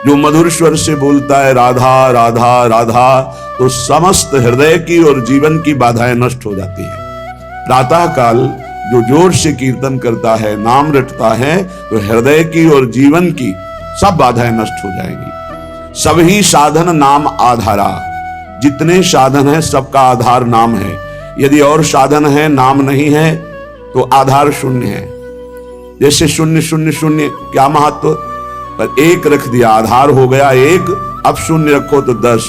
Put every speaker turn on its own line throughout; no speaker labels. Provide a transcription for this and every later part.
जो मधुर स्वर से बोलता है राधा राधा राधा, तो समस्त हृदय की और जीवन की बाधाएं नष्ट हो जाती हैं। प्रातः काल जो जोर से कीर्तन करता है, नाम रटता है, तो हृदय की और जीवन की सब बाधाएं नष्ट हो जाएंगी। सभी साधन नाम आधारा, जितने साधन है सबका आधार नाम है। यदि और साधन है नाम नहीं है तो आधार शून्य है। जैसे शून्य शून्य शून्य, क्या महत्व, पर एक रख दिया, आधार हो गया एक। अब शून्य रखो तो 10,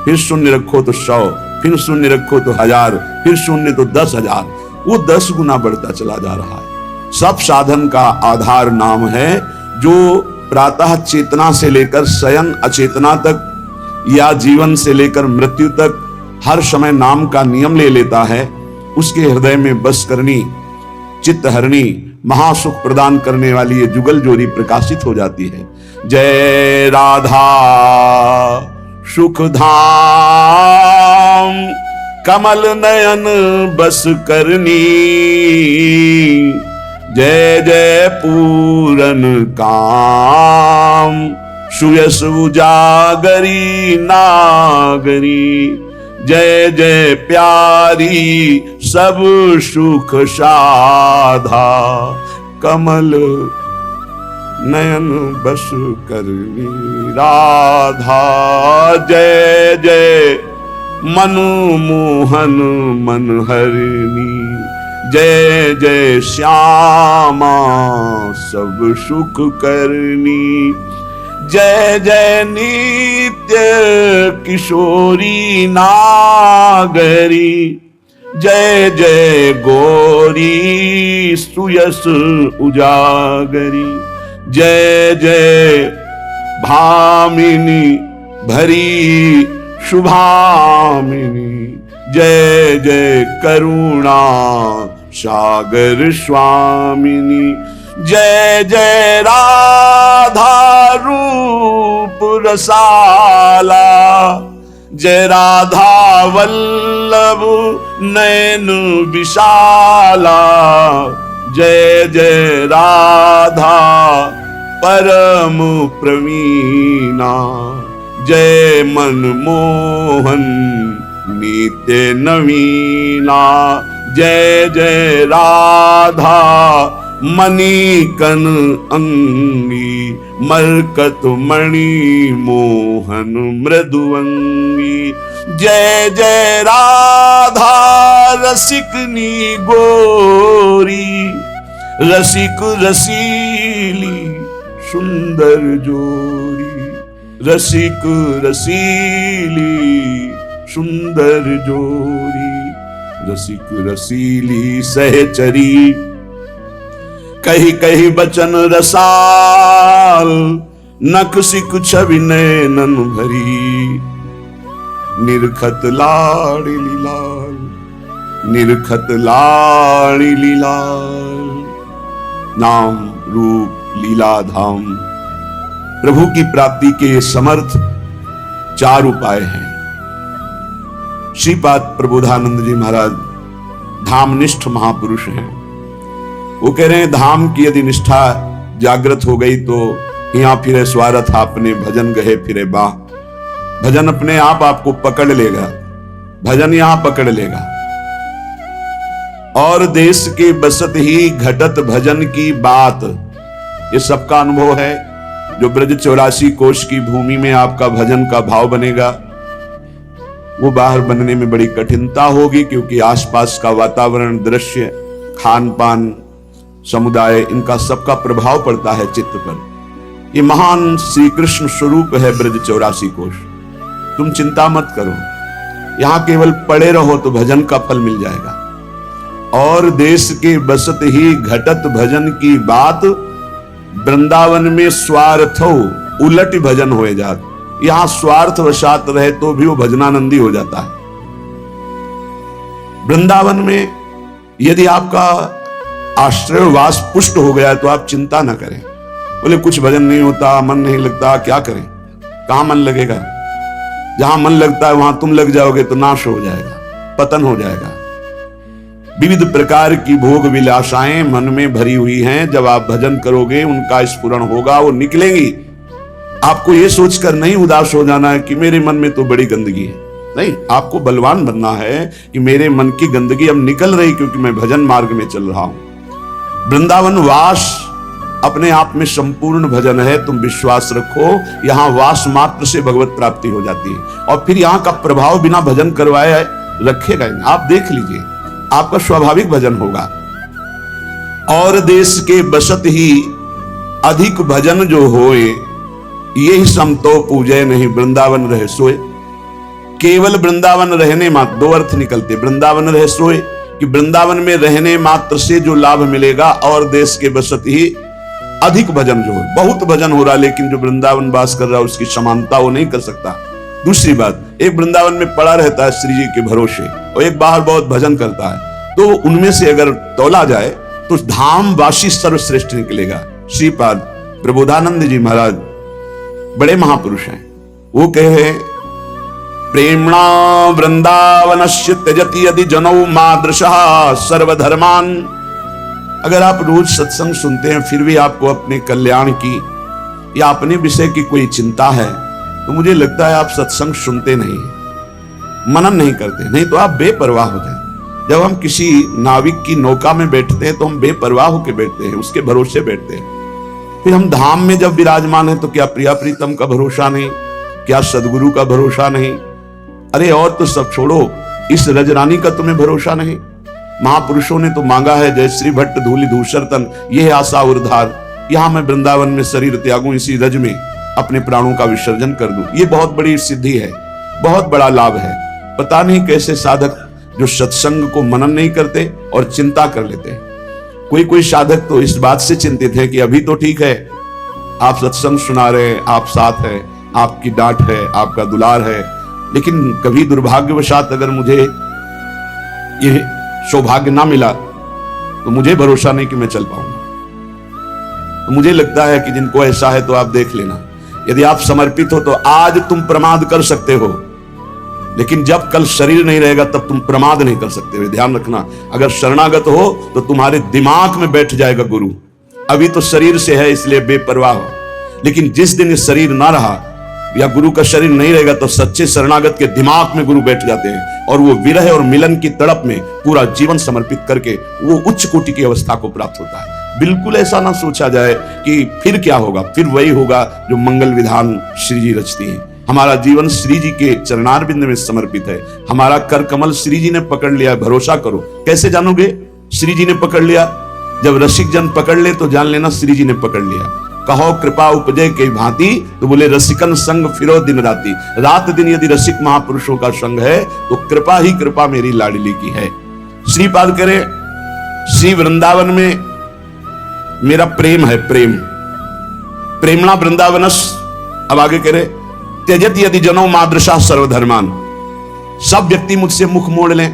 फिर शून्य रखो तो 100, फिर शून्य रखो तो 1000, फिर शून्य तो 10,000, वो 10 गुना बढ़ता चला जा रहा है। सब साधन का आधार नाम है। जो प्रातः चेतना से लेकर शयन अचेतना तक, या जीवन से लेकर मृत्यु तक हर समय नाम का नियम ले लेता है, उसके हृदय में बस करनी, चित्त हरणी, महासुख प्रदान करने वाली ये जुगल जोड़ी प्रकाशित हो जाती है। जय राधा सुख धाम, कमल नयन बस करनी, जय जय पूरन काम, सुयस उजागरी नागरी, जय जय प्यारी सब सुख साधा, कमल नयन बस करनी राधा, जय जय मनमोहन मन हरनी, जय जय श्यामा सब सुख करनी, जय जय नित्य किशोरी नागरी, जय जय गौरी सुयस उजागरी, जय जय भामिनी भरी शुभामिनी, जय जय करुणा सागर स्वामिनी, जय जय राधा रूप रसाला, जय राधा वल्लभ नयन विशाला, जय जय राधा परम प्रवीणा, जय मनमोहन नित्य नवीना, जय जय राधा मणिकन अंगी, मरकत मणि मोहन मृदुअंगी, जय जय राधा रसिकनी गोरी, रसिक रसीली सुंदर जोरी, रसिक रसीली सुंदर जोरी, रसिक रसीली सहचरी, कही कही बचन रसाल, नख सिक छवि नैनन भरी, निरखत लाड़ली लाल, निरखत लाड़ली लाल, नाम रूप लीला धाम। प्रभु की प्राप्ति के समर्थ 4 उपाय हैं। श्रीपाद प्रबोधानंद जी महाराज धामनिष्ठ महापुरुष हैं। वो कह रहे हैं धाम की यदि निष्ठा जागृत हो गई तो यहाँ फिरे स्वार्थ आपने, भजन गहे फिरे बाह। भजन अपने आप आपको पकड़ लेगा, भजन यहां पकड़ लेगा। और देश के बसत ही घटत भजन की बात, ये सबका अनुभव है। जो ब्रज 84 कोश की भूमि में आपका भजन का भाव बनेगा, वो बाहर बनने में बड़ी कठिनता होगी, क्योंकि आसपास का वातावरण, दृश्य, खान पान, समुदाय, इनका सबका प्रभाव पड़ता है चित्त पर। ये महान श्री कृष्ण स्वरूप है ब्रज 84 कोश। तुम चिंता मत करो, यहां केवल पड़े रहो तो भजन का फल मिल जाएगा। और देश के बसत ही घटत भजन की बात, वृंदावन में स्वार्थ उलट भजन हो जात। यहां स्वार्थ वशात रहे तो भी वो भजनानंदी हो जाता है। वृंदावन में यदि आपका आश्रयवास पुष्ट हो गया तो आप चिंता ना करें। बोले कुछ भजन नहीं होता, मन नहीं लगता, क्या करें? कहां मन लगेगा? जहां मन लगता है वहां तुम लग जाओगे तो नाश हो जाएगा, पतन हो जाएगा। विविध प्रकार की भोग विलासाएं मन में भरी हुई हैं। जब आप भजन करोगे उनका स्फुरण होगा, वो निकलेंगी। आपको ये सोचकर नहीं उदास हो जाना है कि मेरे मन में तो बड़ी गंदगी है। नहीं, आपको बलवान बनना है कि मेरे मन की गंदगी अब निकल रही क्योंकि मैं भजन मार्ग में चल रहा हूं। वृंदावन वास अपने आप में संपूर्ण भजन है। तुम विश्वास रखो, यहां वास मात्र से भगवत प्राप्ति हो जाती है और फिर यहां का प्रभाव बिना भजन करवाए रखेगा। आप देख लीजिए, आपका स्वाभाविक भजन होगा। और देश के बसत ही अधिक भजन जो होए, यही सम तो पूजे नहीं वृंदावन रहे सोए। केवल वृंदावन रहने मात्र, दो अर्थ निकलते, वृंदावन रहे सोए कि वृंदावन में रहने मात्र से जो लाभ मिलेगा, और देश के बसत ही अधिक भजन जो है, बहुत भजन हो रहा लेकिन जो वृंदावन वास कर रहा है उसकी समानता वो नहीं कर सकता। दूसरी बात, एक वृंदावन में पड़ा रहता है श्री जी के भरोसे और एक बाहर बहुत भजन करता है, तो उनमें से अगर तौला जाए तो धाम वासी सर्वश्रेष्ठ निकलेगा। श्रीपाद प्रबोधानंद जी महाराज बड़े महापुरुष हैं, वो कहे प्रेमणा वृंदावनस्य त्यजति यदि जनौ मादृशः सर्वधर्मान। अगर आप रोज सत्संग सुनते हैं फिर भी आपको अपने कल्याण की या अपने विषय की कोई चिंता है, तो मुझे लगता है आप सत्संग सुनते नहीं, मनन नहीं करते, नहीं तो आप बेपरवाह हो जाए। जब हम किसी नाविक की नौका में बैठते हैं तो हम बेपरवाह होकर बैठते हैं, उसके भरोसे बैठते हैं। फिर हम धाम में जब विराजमान हैं तो क्या प्रिया प्रीतम का भरोसा नहीं, क्या सदगुरु का भरोसा नहीं, अरे और तो सब छोड़ो, इस रजरानी का तुम्हें भरोसा नहीं। महापुरुषों ने तो मांगा है, जय श्री भट्ट धूलि धूसर तन, यह आशा उर्धार, यहां मैं वृंदावन में शरीर त्यागूं, इसी रज में अपने प्राणों का विसर्जन कर दूं। ये बहुत बड़ी सिद्धि है, बहुत बड़ा लाभ है। पता नहीं कैसे साधक जो सत्संग को मनन नहीं करते और चिंता कर लेते हैं। कोई साधक तो इस बात से चिंतित है कि अभी तो ठीक है, आप सत्संग सुना रहे हैं, आप साथ है, आपकी डांट है, आपका दुलार है, लेकिन कभी दुर्भाग्यवशात अगर मुझे ये सौभाग्य ना मिला तो मुझे भरोसा नहीं कि मैं चल पाऊंगा। तो मुझे लगता है कि जिनको ऐसा है तो आप देख लेना, यदि आप समर्पित हो तो आज तुम प्रमाद कर सकते हो, लेकिन जब कल शरीर नहीं रहेगा तब तुम प्रमाद नहीं कर सकते हो। ध्यान रखना, अगर शरणागत हो तो तुम्हारे दिमाग में बैठ जाएगा गुरु। अभी तो शरीर से है इसलिए बेपरवाह हो, लेकिन जिस दिन ये शरीर ना रहा या गुरु का शरीर नहीं रहेगा तो सच्चे शरणागत के दिमाग में गुरु बैठ जाते हैं और वो विरह और मिलन की तड़प में पूरा जीवन समर्पित करके वो उच्च कोटि की अवस्था को प्राप्त होता है। बिल्कुल ऐसा ना सोचा जाए कि फिर क्या होगा, फिर वही होगा जो मंगल विधान श्री जी रचती हैं। हमारा जीवन श्री जी के चरणारविंद में समर्पित है, हमारा कर कमल श्री जी ने पकड़ लिया। भरोसा करो, कैसे जानोगे श्री जी ने पकड़ लिया? जब रसिक जन पकड़ ले तो जान लेना श्री जी ने पकड़ लिया। कहो कृपा उपजय के भांति, तो बोले रसिकन संग फिरो दिन राती। रात दिन यदि रसिक महापुरुषों का संग है तो कृपा ही कृपा मेरी लाडली की है। श्रीपाद करे श्री वृंदावन में मेरा प्रेम है, प्रेमणा वृंदावनस। अब आगे करे त्यजत यदि जनो मादृशा सर्वधर्मान। सब व्यक्ति मुझसे मुख मोड़ लें,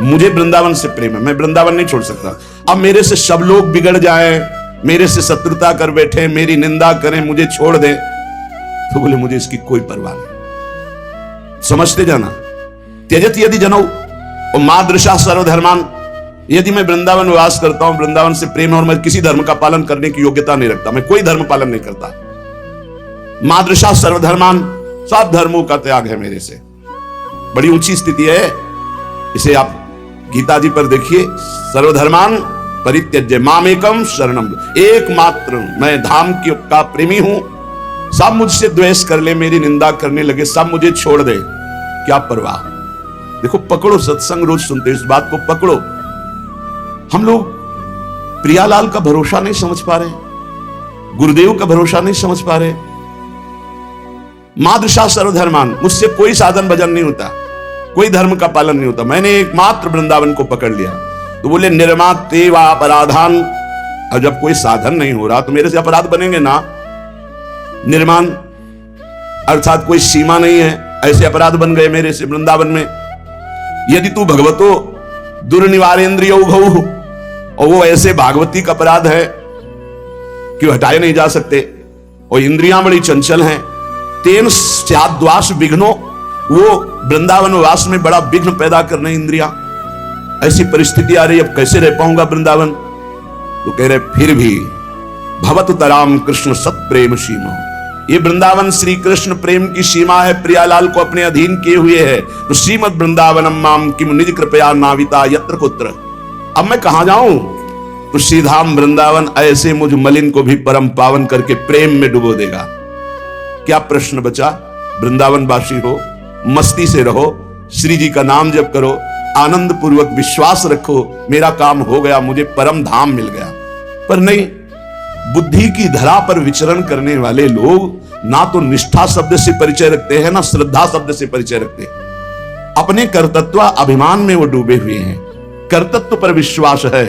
मुझे वृंदावन से प्रेम है, मैं वृंदावन नहीं छोड़ सकता। अब मेरे से सब लोग बिगड़ जाएं, मेरे से शत्रुता कर बैठे, मेरी निंदा करें, मुझे छोड़ दें, तो बोले मुझे इसकी कोई परवाह नहीं। समझते जाना, त्यजत यदि जनो और मादृशा सर्वधर्मान। यदि मैं वृंदावन वास करता हूं, वृंदावन से प्रेम है और मैं किसी धर्म का पालन करने की योग्यता नहीं रखता, मैं कोई धर्म पालन नहीं करता, मादृशा सर्वधर्मान, सब धर्मों का त्याग है मेरे से। बड़ी ऊंची स्थिति है, इसे आप गीता जी पर देखिए। सर्वधर्मान परित्यज्य मामेकम शरणम, एकमात्र मैं धाम का प्रेमी हूं। सब मुझसे द्वेष कर ले, मेरी निंदा करने लगे, सब मुझे छोड़ दे, क्या परवाह। देखो पकड़ो, सत्संग रोज सुनते, इस बात को पकड़ो। हम लोग प्रियालाल का भरोसा नहीं समझ पा रहे, गुरुदेव का भरोसा नहीं समझ पा रहे। मादृशा सर्वधर्मान, मुझसे कोई साधन भजन नहीं होता, कोई धर्म का पालन नहीं होता, मैंने एकमात्र वृंदावन को पकड़ लिया। तो बोले निर्माते वा अपराधान। और जब कोई साधन नहीं हो रहा तो मेरे से अपराध बनेंगे ना। निर्माण अर्थात कोई सीमा नहीं है, ऐसे अपराध बन गए मेरे से वृंदावन में। यदि तू भगवतो दुर्निवारेंद्रियो भऊ, और वो ऐसे भागवती का अपराध है कि हटाए नहीं जा सकते, और इंद्रियां बड़ी चंचल हैं। तेन स्याद्वास विघ्नो, वो वृंदावन वास में बड़ा विघ्न पैदा करने इंद्रियां। ऐसी परिस्थिति आ रही, अब कैसे रह पाऊंगा वृंदावन। तो कह रहे फिर भी भवतु तराम कृष्ण सत प्रेम सीमा, ये वृंदावन श्री कृष्ण प्रेम की सीमा है, प्रियालाल को अपने अधीन किए हुए है। तो श्रीमद वृंदावनम माम किम निज कृपया नाविता यत्र कुत्र। अब मैं कहां जाऊं? तो श्रीधाम वृंदावन ऐसे मुझ मलिन को भी परम पावन करके प्रेम में डुबो देगा। क्या प्रश्न बचा? वृंदावन वासी हो, मस्ती से रहो, श्री जी का नाम जप करो, आनंद पूर्वक विश्वास रखो, मेरा काम हो गया, मुझे परम धाम मिल गया। पर नहीं, बुद्धि की धरा पर विचरण करने वाले लोग ना तो निष्ठा शब्द से परिचय रखते हैं, ना श्रद्धा शब्द से परिचय रखते हैं। अपने कर्तृत्व अभिमान में वो डूबे हुए हैं। कर्तृत्व पर विश्वास है,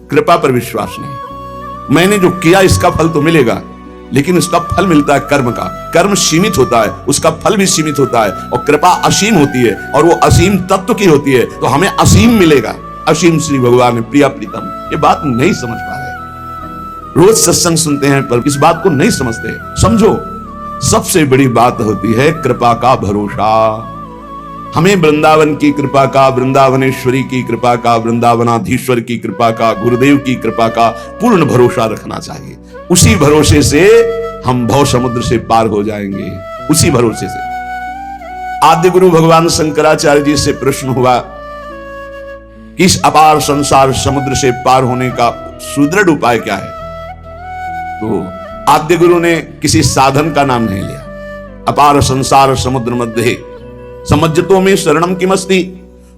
कृपा पर विश्वास नहीं। मैंने जो किया इसका फल तो मिलेगा, लेकिन उसका फल मिलता है कर्म का। कर्म सीमित होता है, उसका फल भी सीमित होता है, और कृपा असीम होती है, और वो असीम तत्व की होती है, तो हमें असीम मिलेगा। असीम श्री भगवान है, प्रिया प्रीतम। ये बात नहीं समझ पा रहे। रोज सत्संग सुनते हैं पर इस बात को नहीं समझते। समझो, सबसे बड़ी बात होती है कृपा का भरोसा। हमें वृंदावन की कृपा का, वृंदावनेश्वरी की कृपा का, वृंदावनाधीश्वर की कृपा का, गुरुदेव की कृपा का पूर्ण भरोसा रखना चाहिए। उसी भरोसे से हम भव समुद्र से पार हो जाएंगे, उसी भरोसे से। आद्य गुरु भगवान शंकराचार्य जी से प्रश्न हुआ कि इस अपार संसार समुद्र से पार होने का सुदृढ़ उपाय क्या है? तो आद्य गुरु ने किसी साधन का नाम नहीं लिया। अपार संसार समुद्र मध्य समज्जतो में शरणम किमस्ति।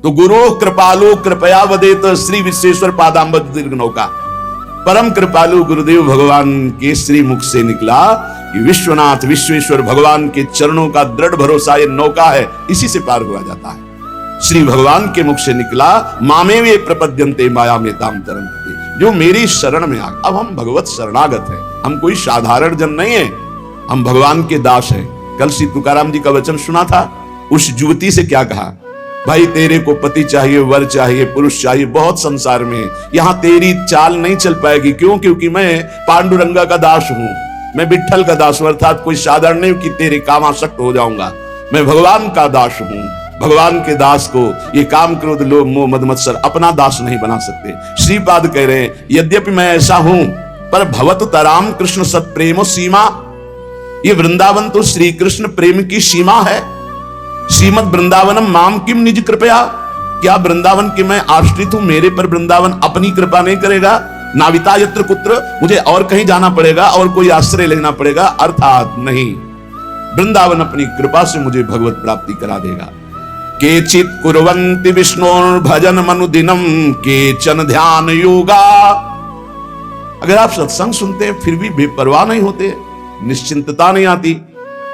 तो गुरु कृपालु कृपया वदेत श्री विश्वेश्वर पादांबुज दीर्घ नौका। परम कृपालु गुरुदेव भगवान के श्री मुख से निकला कि विश्वनाथ विश्वेश्वर भगवान के चरणों का दृढ़ भरोसा ये नौका है, इसी से पार हुआ जाता है। श्री भगवान के मुख से निकला मामे वे प्रपद्यन्ते माया में ताम तरंगते, जो मेरी शरण में आ। अब हम भगवत शरणागत हैं, हम कोई साधारण जन नहीं है, हम भगवान के दास हैं। कल श्री तुकाराम जी का वचन सुना था। उस युवती से क्या कहा? भाई तेरे को पति चाहिए, वर चाहिए, पुरुष चाहिए, बहुत संसार में, यहां तेरी चाल नहीं चल पाएगी। क्यों? क्योंकि मैं पांडुरंगा का दास हूं, मैं विठल का दास हूं, अर्थात कोई साधारण नहीं कि तेरे काम आसक्त हो जाऊंगा। मैं भगवान का दास हूं। भगवान के दास को ये काम क्रोध लोभ मोह मद मत्सर अपना दास नहीं बना सकते। श्रीपाद कह रहे हैं यद्यपि मैं ऐसा हूं, पर भवत तराम कृष्ण सत प्रेमो सीमा। ये वृंदावन तो श्री कृष्ण प्रेम की सीमा है। श्रीमद वृंदावनम माम किम निज कृपया। क्या वृंदावन के मैं आश्रित हूं, मेरे पर वृंदावन अपनी कृपा नहीं करेगा? नाविता यत्र कुत्र, मुझे और कहीं जाना पड़ेगा और कोई आश्रय लेना पड़ेगा? अर्थात नहीं, वृंदावन अपनी कृपा से मुझे भगवत प्राप्ति करा देगा। केचित कुर्वन्ति विष्णोर् भजन मनुदिनम केचन ध्यान योगा। अगर आप सत्संग सुनते हैं फिर भी बेपरवाह नहीं होते, निश्चिंतता नहीं आती,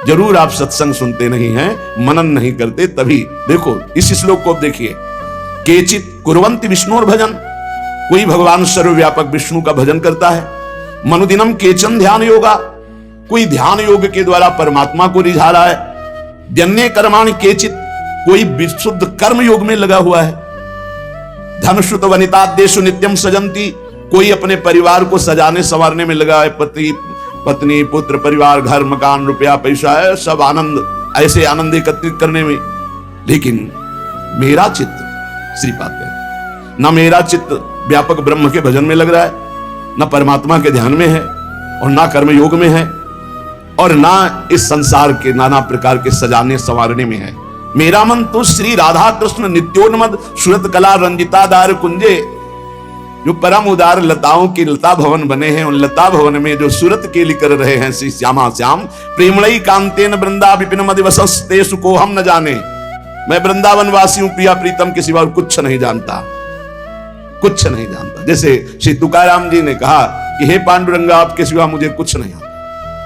जरूर आप सत्संग सुनते नहीं हैं, मनन नहीं करते। तभी देखो इस श्लोक को देखिए, केचित कुर्वन्ति विष्णुर भजन, कोई भगवान सर्वव्यापक विष्णु का भजन करता है। मनुदिनम केचन ध्यान योगा, कोई ध्यान योग के द्वारा परमात्मा को रिझा रहा है। जन्य कर्माणि केचित, कोई विशुद्ध कर्म योग में लगा हुआ है। धनश्रुत वनिताद्येषु नित्यम सजंती, कोई अपने परिवार को सजाने संवारने में लगा है। पति पत्नी पुत्र परिवार घर मकान रुपया पैसा है, सब आनंद, ऐसे आनंद एकत्रित करने में। लेकिन मेरा चित्त, श्रीपाद है ना, मेरा चित्त व्यापक ब्रह्म के भजन में लग रहा है, ना परमात्मा के ध्यान में है, और ना कर्म योग में है, और ना इस संसार के नाना प्रकार के सजाने संवारने में है। मेरा मन तो श्री राधा कृष्ण नित्योन्मद सुरत कला रंजिता दार कुंजे, जो परम उदार लताओं की लता भवन बने हैं, उन लता भवन में जो सूरत केली कर रहे हैं श्री श्यामा श्याम। प्रेमणई कांतेन वृंदा विपिन मदिवसस्ते सुको हम न जाने। मैं वृंदावन वासी हूं, प्रिया प्रीतम के सिवा कुछ नहीं जानता, कुछ नहीं जानता। जैसे श्री तुकाराम जी ने कहा कि हे पांडुरंगा, आपके सिवा मुझे कुछ नहीं आता।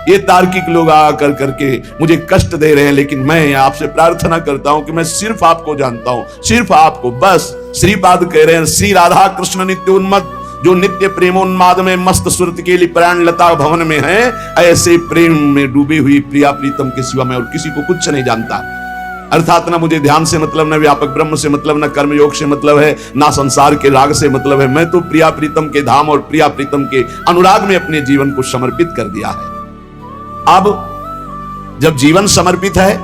ये तार्किक लोग आकर करके मुझे कष्ट दे रहे हैं, लेकिन मैं आपसे प्रार्थना करता हूं कि मैं सिर्फ आपको जानता हूं, सिर्फ आपको। बस श्रीपाद कह रहे हैं श्री राधा कृष्ण नित्योन्मद, जो नित्य प्रेमोन्माद में मस्त सुरत के लिए प्राण लता भवन में है, ऐसे प्रेम में डूबी हुई प्रिया प्रीतम के सिवा मैं और किसी को कुछ नहीं जानता। अर्थात ना मुझे ध्यान से मतलब, न व्यापक ब्रह्म से मतलब, न कर्म योग से मतलब है, ना संसार के राग से मतलब है। मैं तो प्रिया प्रीतम के धाम और प्रिया प्रीतम के अनुराग में अपने जीवन को समर्पित कर दिया है। अब जब जीवन समर्पित है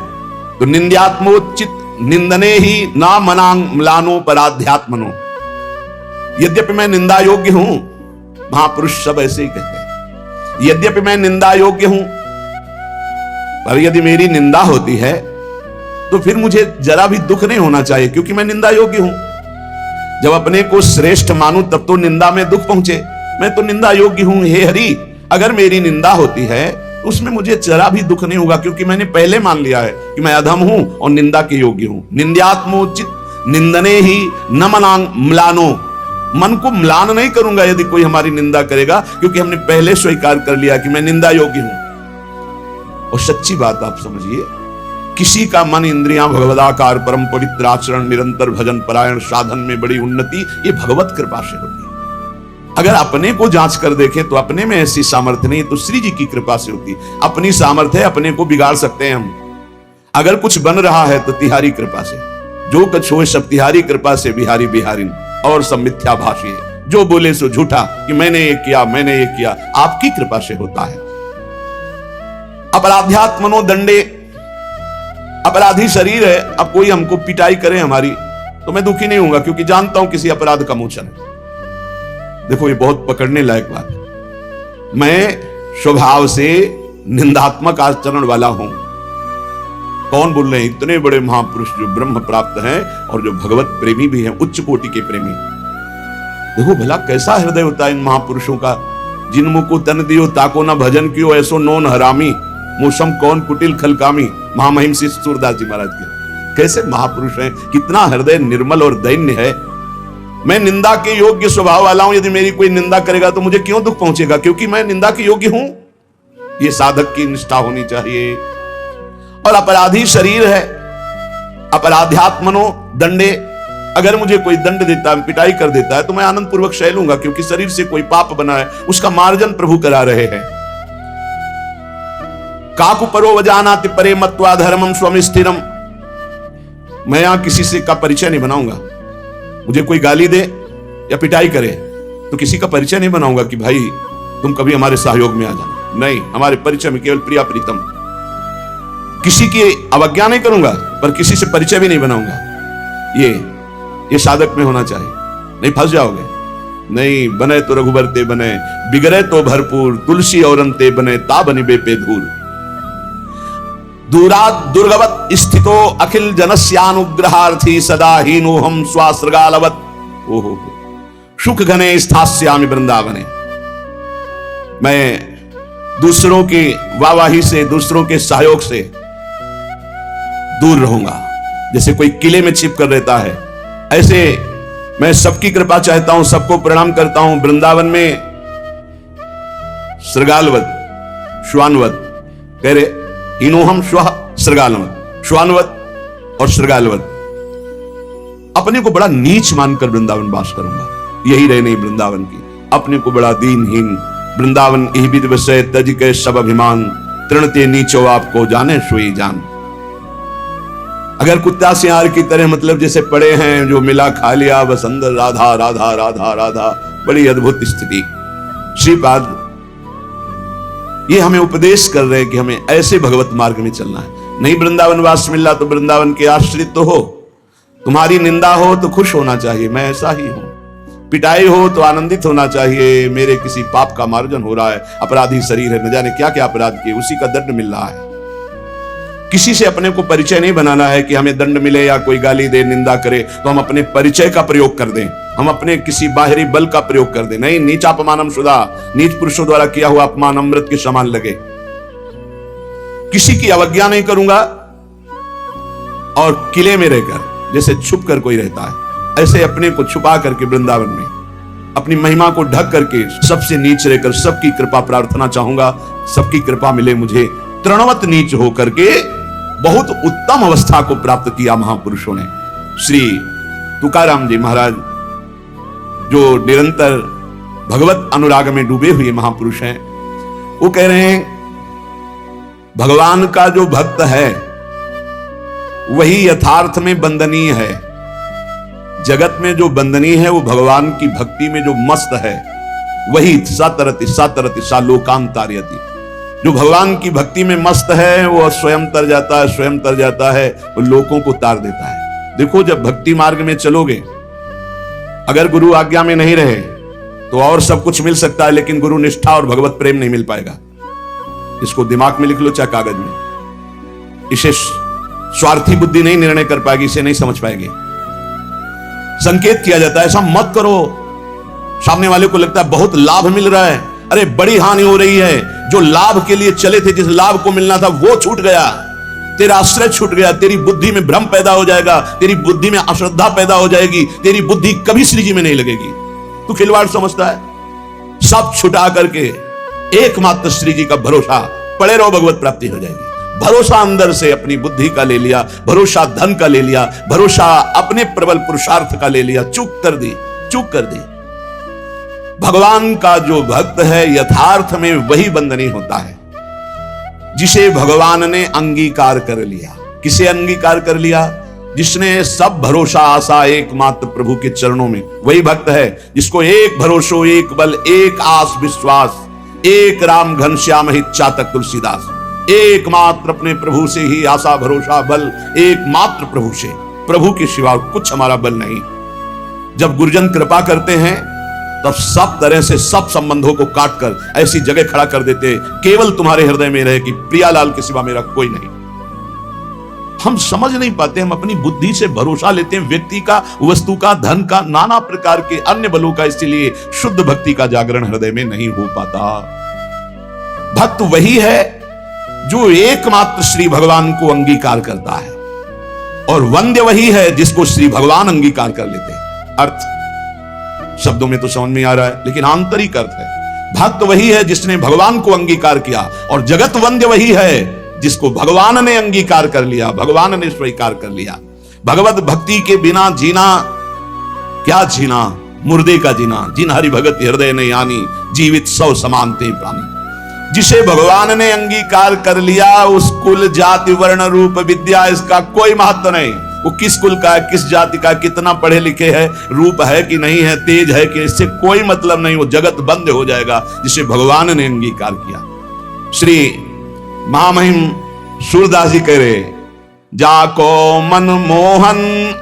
तो निंद्यात्मोचित निंदने ही ना मनांगलानो पराध्यात्मनो। यद्यपि मैं निंदा योग्य हूं, महापुरुष सब ऐसे ही कहते हैं, यद्यपि मैं निंदा योग्य हूं, पर यदि मेरी निंदा होती है तो फिर मुझे जरा भी दुख नहीं होना चाहिए, क्योंकि मैं निंदा योग्य हूं। जब अपने को श्रेष्ठ मानूं तब तो निंदा में दुख पहुंचे। मैं तो निंदा योग्य हूं। हे हरि, अगर मेरी निंदा होती है तो उसमें मुझे जरा भी दुख नहीं होगा, क्योंकि मैंने पहले मान लिया है कि मैं अधम हूं और निंदा के योग्य हूं। निंद्यात्मोचित निंदने ही न मनांग म्लानो, मन को म्लान नहीं करूंगा यदि कोई हमारी निंदा करेगा, क्योंकि हमने पहले स्वीकार कर लिया कि मैं निंदा योग्य हूं। और सच्ची बात आप समझिए, किसी का मन इंद्रियां भगवदाकार परम पवित्र आचरण निरंतर भजन परायण साधन में बड़ी उन्नति ये भगवत कृपा से होती है। अगर अपने को जांच कर देखें तो अपने में ऐसी सामर्थ्य नहीं, तो श्री जी की कृपा से होती। अपनी सामर्थ्य अपने को बिगाड़ सकते हैं हम। अगर कुछ बन रहा है तो तिहारी कृपा से, जो कुछ हो सब तिहारी कृपा से, बिहारी बिहारिन और सब मिथ्याभाषी है, जो बोले सो झूठा कि मैंने ये किया मैंने ये किया, आपकी कृपा से होता है। अपराध्यात्मनो दंडे, अपराधी शरीर है, अब कोई हमको पिटाई करे हमारी तो मैं दुखी नहीं होऊंगा, क्योंकि जानता हूं किसी अपराध का मोचन है। देखो ये बहुत पकड़ने लायक बात है। मैं स्वभाव से निंदात्मक आचरण वाला हूं। कौन बोल रहे हैं? इतने बड़े महापुरुष जो ब्रह्म प्राप्त हैं और जो भगवत प्रेमी भी हैं, उच्च कोटि के प्रेमी। देखो भला कैसा हृदय होता है इन महापुरुषों का। जिन मुख को तन दियो ताको न भजन कियो, ऐसो नोन हरामी मौसम कौन कुटिल खलकामी। महामहिम श्री सूरदास जी महाराज के कैसे महापुरुष हैं, कितना हृदय निर्मल और दैन्य है। मैं निंदा के योग्य स्वभाव वाला हूं, यदि मेरी कोई निंदा करेगा तो मुझे क्यों दुख पहुंचेगा, क्योंकि मैं निंदा के योग्य हूं। यह साधक की निष्ठा होनी चाहिए। और अपराधी शरीर है, अपराध्यात्मनो दंडे, अगर मुझे कोई दंड देता है, पिटाई कर देता है तो मैं आनंद पूर्वक सह लूंगा, क्योंकि शरीर से कोई पाप बना है, उसका मार्जन प्रभु करा रहे हैं। काकु परो वजानाति परे मत्वा धर्मम स्वम स्थिरम, मैं यहां किसी से का परिचय नहीं बनाऊंगा। मुझे कोई गाली दे या पिटाई करे तो किसी का परिचय नहीं बनाऊंगा कि भाई तुम कभी हमारे सहयोग में आ जाना। नहीं, हमारे परिचय में केवल प्रिया प्रीतम। किसी की अवज्ञा नहीं करूंगा, पर किसी से परिचय भी नहीं बनाऊंगा। ये साधक में होना चाहिए, नहीं फंस जाओगे। नहीं, बने तो रघुबर ते बने, बिगड़े तो भरपूर, तुलसी और अंते बने, ता बनी बेपे धूल। दूरात दुर्गवत स्थितो अखिल जनस्यानुग्रहार्थी, सदा हीनो हम स्वासृगालवत। ओहो, सुख घने स्थास्यामि वृंदावने। मैं दूसरों की वाहवाही से, दूसरों के सहयोग से दूर रहूंगा। जैसे कोई किले में छिप कर रहता है, ऐसे मैं सबकी कृपा चाहता हूं, सबको प्रणाम करता हूं। वृंदावन में श्रृगालवत, श्वानवत कह रहे, हीनोहम श्व श्रृगालवत, श्वानवत और श्रृगालवत। अपने को बड़ा नीच मानकर वृंदावन वास करूंगा। यही रहे नहीं वृंदावन की, अपने को बड़ा दीनहीन। वृंदावन यही विद विषय तज के सब अभिमान, तृणते नीचो आपको जाने सोई जान। अगर कुत्ता सियार की तरह मतलब जैसे पड़े हैं, जो मिला खा लिया बस अंदर राधा राधा राधा राधा, बड़ी अद्भुत स्थिति। श्रीपाद ये हमें उपदेश कर रहे हैं कि हमें ऐसे भगवत मार्ग में चलना है। नहीं वृंदावन वास मिला तो वृंदावन के आश्रित तो हो। तुम्हारी निंदा हो तो खुश होना चाहिए, मैं ऐसा ही हूं। पिटाई हो तो आनंदित होना चाहिए, मेरे किसी पाप का मार्जन हो रहा है। अपराधी शरीर है, न जाने क्या क्या अपराध किए, उसी का दंड मिल रहा है। किसी से अपने को परिचय नहीं बनाना है कि हमें दंड मिले या कोई गाली दे, निंदा करे तो हम अपने परिचय का प्रयोग कर दें, हम अपने किसी बाहरी बल का प्रयोग कर दें। नहीं, नीचापमानम सुधा, नीच पुरुषों द्वारा किया हुआ अपमान अमृत के समान लगे। किसी की अवज्ञा नहीं करूंगा, और किले में रहकर जैसे छुप कर कोई रहता है, ऐसे अपने को छुपा करके वृंदावन में अपनी महिमा को ढक करके सबसे नीच रहकर सबकी कृपा प्रार्थना चाहूंगा। सबकी कृपा मिले मुझे। तृणवत नीच होकर के बहुत उत्तम अवस्था को प्राप्त किया महापुरुषों ने। श्री तुकाराम जी महाराज जो निरंतर भगवत अनुराग में डूबे हुए महापुरुष हैं, वो कह रहे हैं भगवान का जो भक्त है वही यथार्थ में बंदनीय है। जगत में जो बंदनीय है वो भगवान की भक्ति में जो मस्त है, वही सातरति सा लोकांतार्यति। जो भगवान की भक्ति में मस्त है वो स्वयं तर जाता है, स्वयं तर जाता है, वो लोगों को तार देता है। देखो, जब भक्ति मार्ग में चलोगे, अगर गुरु आज्ञा में नहीं रहे तो और सब कुछ मिल सकता है, लेकिन गुरु निष्ठा और भगवत प्रेम नहीं मिल पाएगा। इसको दिमाग में लिख लो चाहे कागज में। इसे स्वार्थी बुद्धि नहीं निर्णय कर पाएगी, इसे नहीं समझ पाएगी। संकेत किया जाता है ऐसा मत करो। सामने वाले को लगता है बहुत लाभ मिल रहा है, अरे बड़ी हानि हो रही है। जो लाभ के लिए चले थे, जिस लाभ को मिलना था वो छूट गया, तेरा आश्रय छूट गया, तेरी बुद्धि में भ्रम पैदा हो जाएगा, तेरी बुद्धि में अश्रद्धा पैदा हो जाएगी, तेरी बुद्धि कभी श्री जी में नहीं लगेगी। तू खिलवाड़ समझता है। सब छुटा करके एकमात्र श्री जी का भरोसा पड़े रहो, भगवत प्राप्ति हो जाएगी। भरोसा अंदर से अपनी बुद्धि का ले लिया, भरोसा धन का ले लिया, भरोसा अपने प्रबल पुरुषार्थ का ले लिया, चूक कर दी। भगवान का जो भक्त है यथार्थ में वही बंधनी होता है जिसे भगवान ने अंगीकार कर लिया। किसे अंगीकार कर लिया? जिसने सब भरोसा आशा एकमात्र प्रभु के चरणों में, वही भक्त है जिसको एक भरोसो एक बल एक आस विश्वास एक राम घनश्याम हित चातक तुलसीदास। एकमात्र अपने प्रभु से ही आशा भरोसा बल, एकमात्र प्रभु से, प्रभु के सिवा कुछ हमारा बल नहीं। जब गुरुजन कृपा करते हैं तब सब तरह से सब संबंधों को काटकर ऐसी जगह खड़ा कर देते, केवल तुम्हारे हृदय में रहे कि प्रियालाल के सिवा मेरा कोई नहीं। हम समझ नहीं पाते, हम अपनी बुद्धि से भरोसा लेते हैं व्यक्ति का, वस्तु का, धन का, नाना प्रकार के अन्य बलों का, इसलिए शुद्ध भक्ति का जागरण हृदय में नहीं हो पाता। भक्त वही है जो एकमात्र श्री भगवान को अंगीकार करता है, और वंद्य वही है जिसको श्री भगवान अंगीकार कर लेते हैं। अर्थ शब्दों में तो समझ में आ रहा है, लेकिन आंतरिक अर्थ है, भक्त वही है जिसने भगवान को अंगीकार किया, और जगत वंद्य वही है जिसको भगवान ने अंगीकार कर लिया, भगवान ने स्वीकार कर लिया। भगवत भक्ति के बिना जीना क्या जीना, मुर्दे का जीना। जिन हरि भगत हृदय ने यानी, जीवित सौ समानते प्राणी। जिसे भगवान ने अंगीकार कर लिया, उस कुल जाति वर्ण रूप विद्या इसका कोई महत्व नहीं। वो किस कुल का है, किस जाति का, कितना पढ़े लिखे है, रूप है कि नहीं है, तेज है कि, इससे कोई मतलब नहीं। वो जगत बंद हो जाएगा जिसे भगवान ने अंगीकार किया। श्री महामहिम सूरदास जी कह रहे, जाको मन मोहन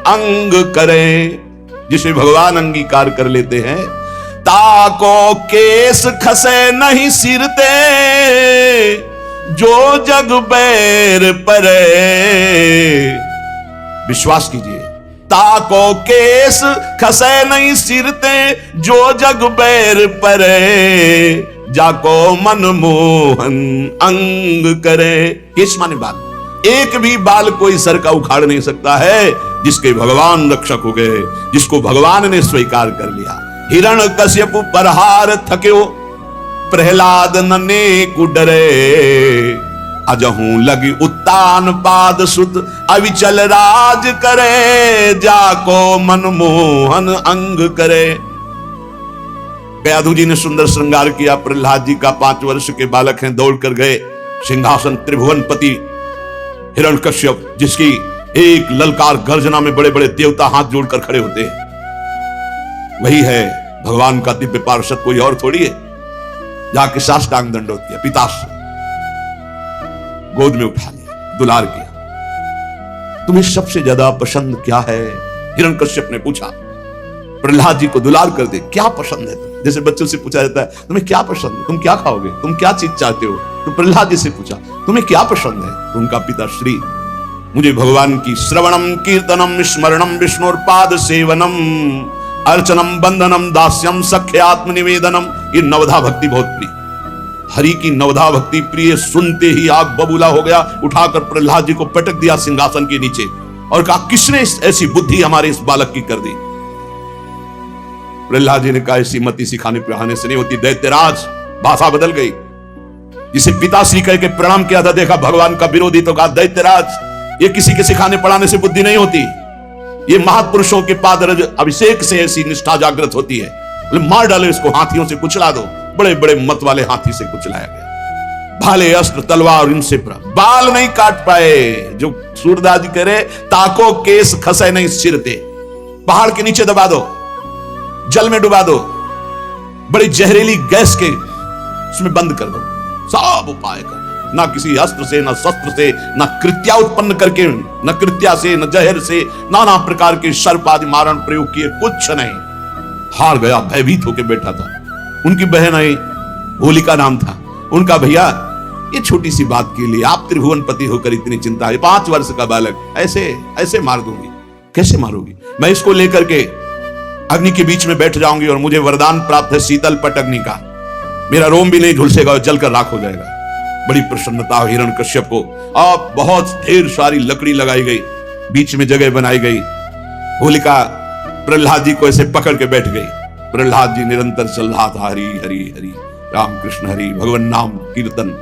अंग करे, जिसे भगवान अंगीकार कर लेते हैं, ताको केस खसे नहीं सिरते, जो जग बैर परे। विश्वास कीजिए, ताको केस खसे नहीं सिरते, जो जग बैर परे, जाको मन मोहन अंग करे। केस माने बाल, एक भी बाल कोई सर का उखाड़ नहीं सकता है जिसके भगवान रक्षक हो गए, जिसको भगवान ने स्वीकार कर लिया। हिरण कश्यप परहार थक्यो, प्रहलाद नने कुडरे, अजहू लगी उत्तान पाद सुत, अविचल राज करे, जाको मन मोहन अंग करे। कयाधु जी ने सुंदर श्रृंगार किया। प्रहलाद जी का 5 वर्ष के बालक हैं, दौड़ कर गए सिंहासन त्रिभुवनपति हिरण्यकश्यप, जिसकी एक ललकार गर्जना में बड़े बड़े देवता हाथ जोड़कर खड़े होते हैं। वही है भगवान का दिव्य पार्षद, कोई और थोड़ी है। जाके साष्टांग दंडोत किया, पिताश्री गोद में उठा लिया, दुलार किया। तुम्हें सबसे ज्यादा पसंद क्या है? हिरण्यकश्यप ने पूछा। प्रहलाद जी को दुलार कर दे, क्या पसंद है तुम्हें? जैसे बच्चों से पूछा जाता है तुम्हें क्या पसंद है, तुम क्या खाओगे, तुम क्या चीज चाहते हो, तो प्रहलाद जी से पूछा तुम्हें क्या पसंद है? तो उनका पिता श्री, मुझे भगवान की श्रवणम कीर्तनम स्मरणम विष्णुर्पाद सेवनम अर्चनम बंदनम दास्यम सख्य आत्मनिवेदनम, ये नवधा भक्ति बहुत प्रिय। हरि की नवधा भक्ति प्रिय सुनते ही आग बबूला हो गया। उठाकर प्रहलाद जी को पटक दिया सिंहासन के नीचे और कहा किसने ऐसी बुद्धि हमारे इस बालक की कर दी? प्रहलाद जी ने कहा ऐसी मति सिखाने पढ़ाने से नहीं होती दैत्यराज। भाषा बदल गई। जिसे पिताश्री कह के प्रणाम किया था, देखा भगवान का विरोधी, तो कहा दैत्यराज ये किसी के सिखाने पढ़ाने से बुद्धि नहीं होती, ये महापुरुषों के पादरज अभिषेक से ऐसी निष्ठा जागृत होती है। बोले मार डालो इसको, हाथियों से कुचला दो। बड़े बड़े मत वाले हाथी से कुचलाया गया। भाले अस्त्र तलवार इनसे बाल नहीं काट पाए। जो सूरदास जी कह रहे ताको केस खसे नहीं सिरते, पहाड़ के नीचे दबा दो, जल में डुबा दो, बड़ी जहरीली गैस के उसमें बंद कर दो, सब उपाय कर। ना किसी अस्त्र से, ना शस्त्र से, ना कृत्या उत्पन्न करके, न कृत्या से, न जहर से, नाना प्रकार के सर्प आदि मारण प्रयोग किए, कुछ नहीं। हार गया, भयभीत होकर बैठा था। उनकी बहन आई, होलिका नाम था, उनका भैया ये छोटी सी बात के लिए आप त्रिभुवनपति होकर इतनी चिंता है? 5 वर्ष का बालक ऐसे ऐसे मार दूंगी? कैसे मारोगी? मैं इसको लेकर के अग्नि के बीच में बैठ जाऊंगी और मुझे वरदान प्राप्त है शीतल पट अग्नि का, मेरा रोम भी नहीं झुलसेगा और जलकर राख हो जाएगा। बड़ी प्रसन्नता हिरण्यकश्यप को। अब बहुत ढेर सारी लकड़ी लगाई गई, बीच में जगह बनाई गई। होलिका प्रहलाद जी को ऐसे पकड़ के बैठ गई। प्रहलाद जी निरंतर चल रहा था, हरि हरि हरि राम कृष्ण हरि, भगवान नाम कीर्तन।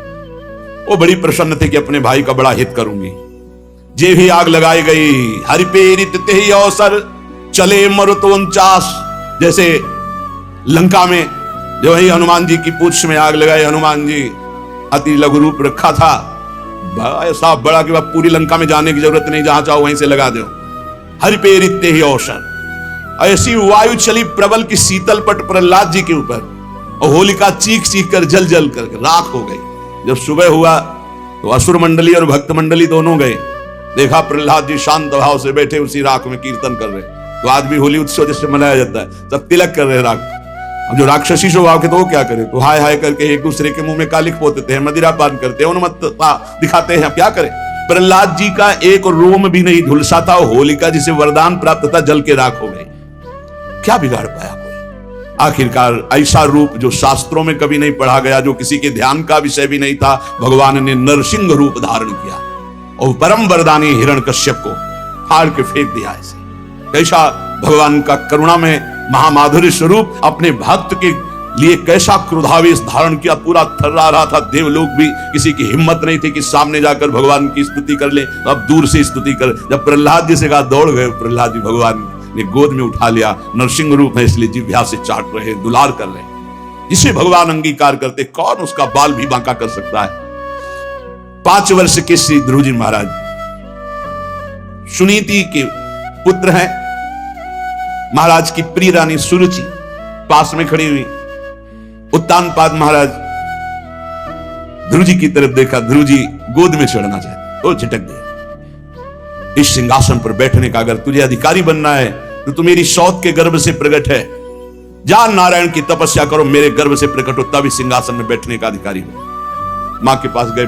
वो बड़ी प्रसन्न थे कि अपने भाई का बड़ा हित करूंगी। जे भी आग लगाई गई, हरि प्रेरित ते ही अवसर चले मरुत 49। जैसे लंका में जो ही हनुमान जी की पूंछ में आग लगाई, हनुमान जी अति लघु रूप रखा था, ऐसा बड़ा कि पूरी लंका में जाने की जरूरत नहीं, जहां चाहो वहीं से लगा दो। हरि प्रेरित ते ही अवसर। ऐसी वायु चली प्रबल की शीतल पट प्रहलाद जी के ऊपर, और होलिका चीख चीख कर जल जल कर राख हो गई। जब सुबह हुआ तो असुर मंडली और भक्त मंडली दोनों गए, देखा प्रहलाद जी शांत भाव से बैठे उसी राख में कीर्तन कर रहे। तो आज भी होली उत्सव जैसे मनाया जाता है, सब तिलक कर रहे राख। अब जो राक्षसी स्वभाव के तो वो क्या करे, तो हाय हाय करके एक दूसरे के मुंह में कालिक पोतते हैं, मदिरा पान करते हैं, उन्मत्तता दिखाते हैं। क्या करें? प्रहलाद जी का एक रोम भी नहीं झुलसा था। होलिका जिसे वरदान प्राप्त था जल के राख हो गई। क्या बिगाड़ पाया कोई? आखिरकार ऐसा रूप जो शास्त्रों में कभी नहीं पढ़ा गया, जो किसी के ध्यान का विषय भी नहीं था, भगवान ने नरसिंह रूप धारण किया और परम वरदानी हिरण्यकश्यप को फाड़ के फेंक दिया। ऐसे कैसा भगवान का करुणा में महामाधुर्य स्वरूप अपने भक्त के लिए कैसा क्रोधावेश धारण किया, पूरा थर्रा रहा था। देवलोक भी किसी की हिम्मत नहीं थी कि सामने जाकर भगवान की स्तुति कर ले, अब दूर से स्तुति कर। जब प्रहलाद जी से कहा, दौड़ गए प्रहलाद जी, भगवान ने गोद में उठा लिया। नरसिंह रूप है इसलिए जिह्वा से चाट रहे, दुलार कर रहे। जिसे भगवान अंगीकार करते, कौन उसका बाल भी बांका कर सकता है? 5 वर्ष के श्री ध्रुव जी महाराज सुनीति के पुत्र हैं। महाराज की प्रिय रानी सुरुचि पास में खड़ी हुई। उत्तानपाद महाराज ध्रुव जी की तरफ देखा, ध्रुव जी गोद में चढ़ना चाहते, वो झटक गए। इस सिंहासन पर बैठने का अगर तुझे अधिकारी बनना है तो तू मेरी सौत के गर्भ से प्रकट है, जा नारायण की तपस्या करो, मेरे गर्भ से प्रकट हो, तभी सिंहासन में बैठने का अधिकारी हो। मां के पास गए।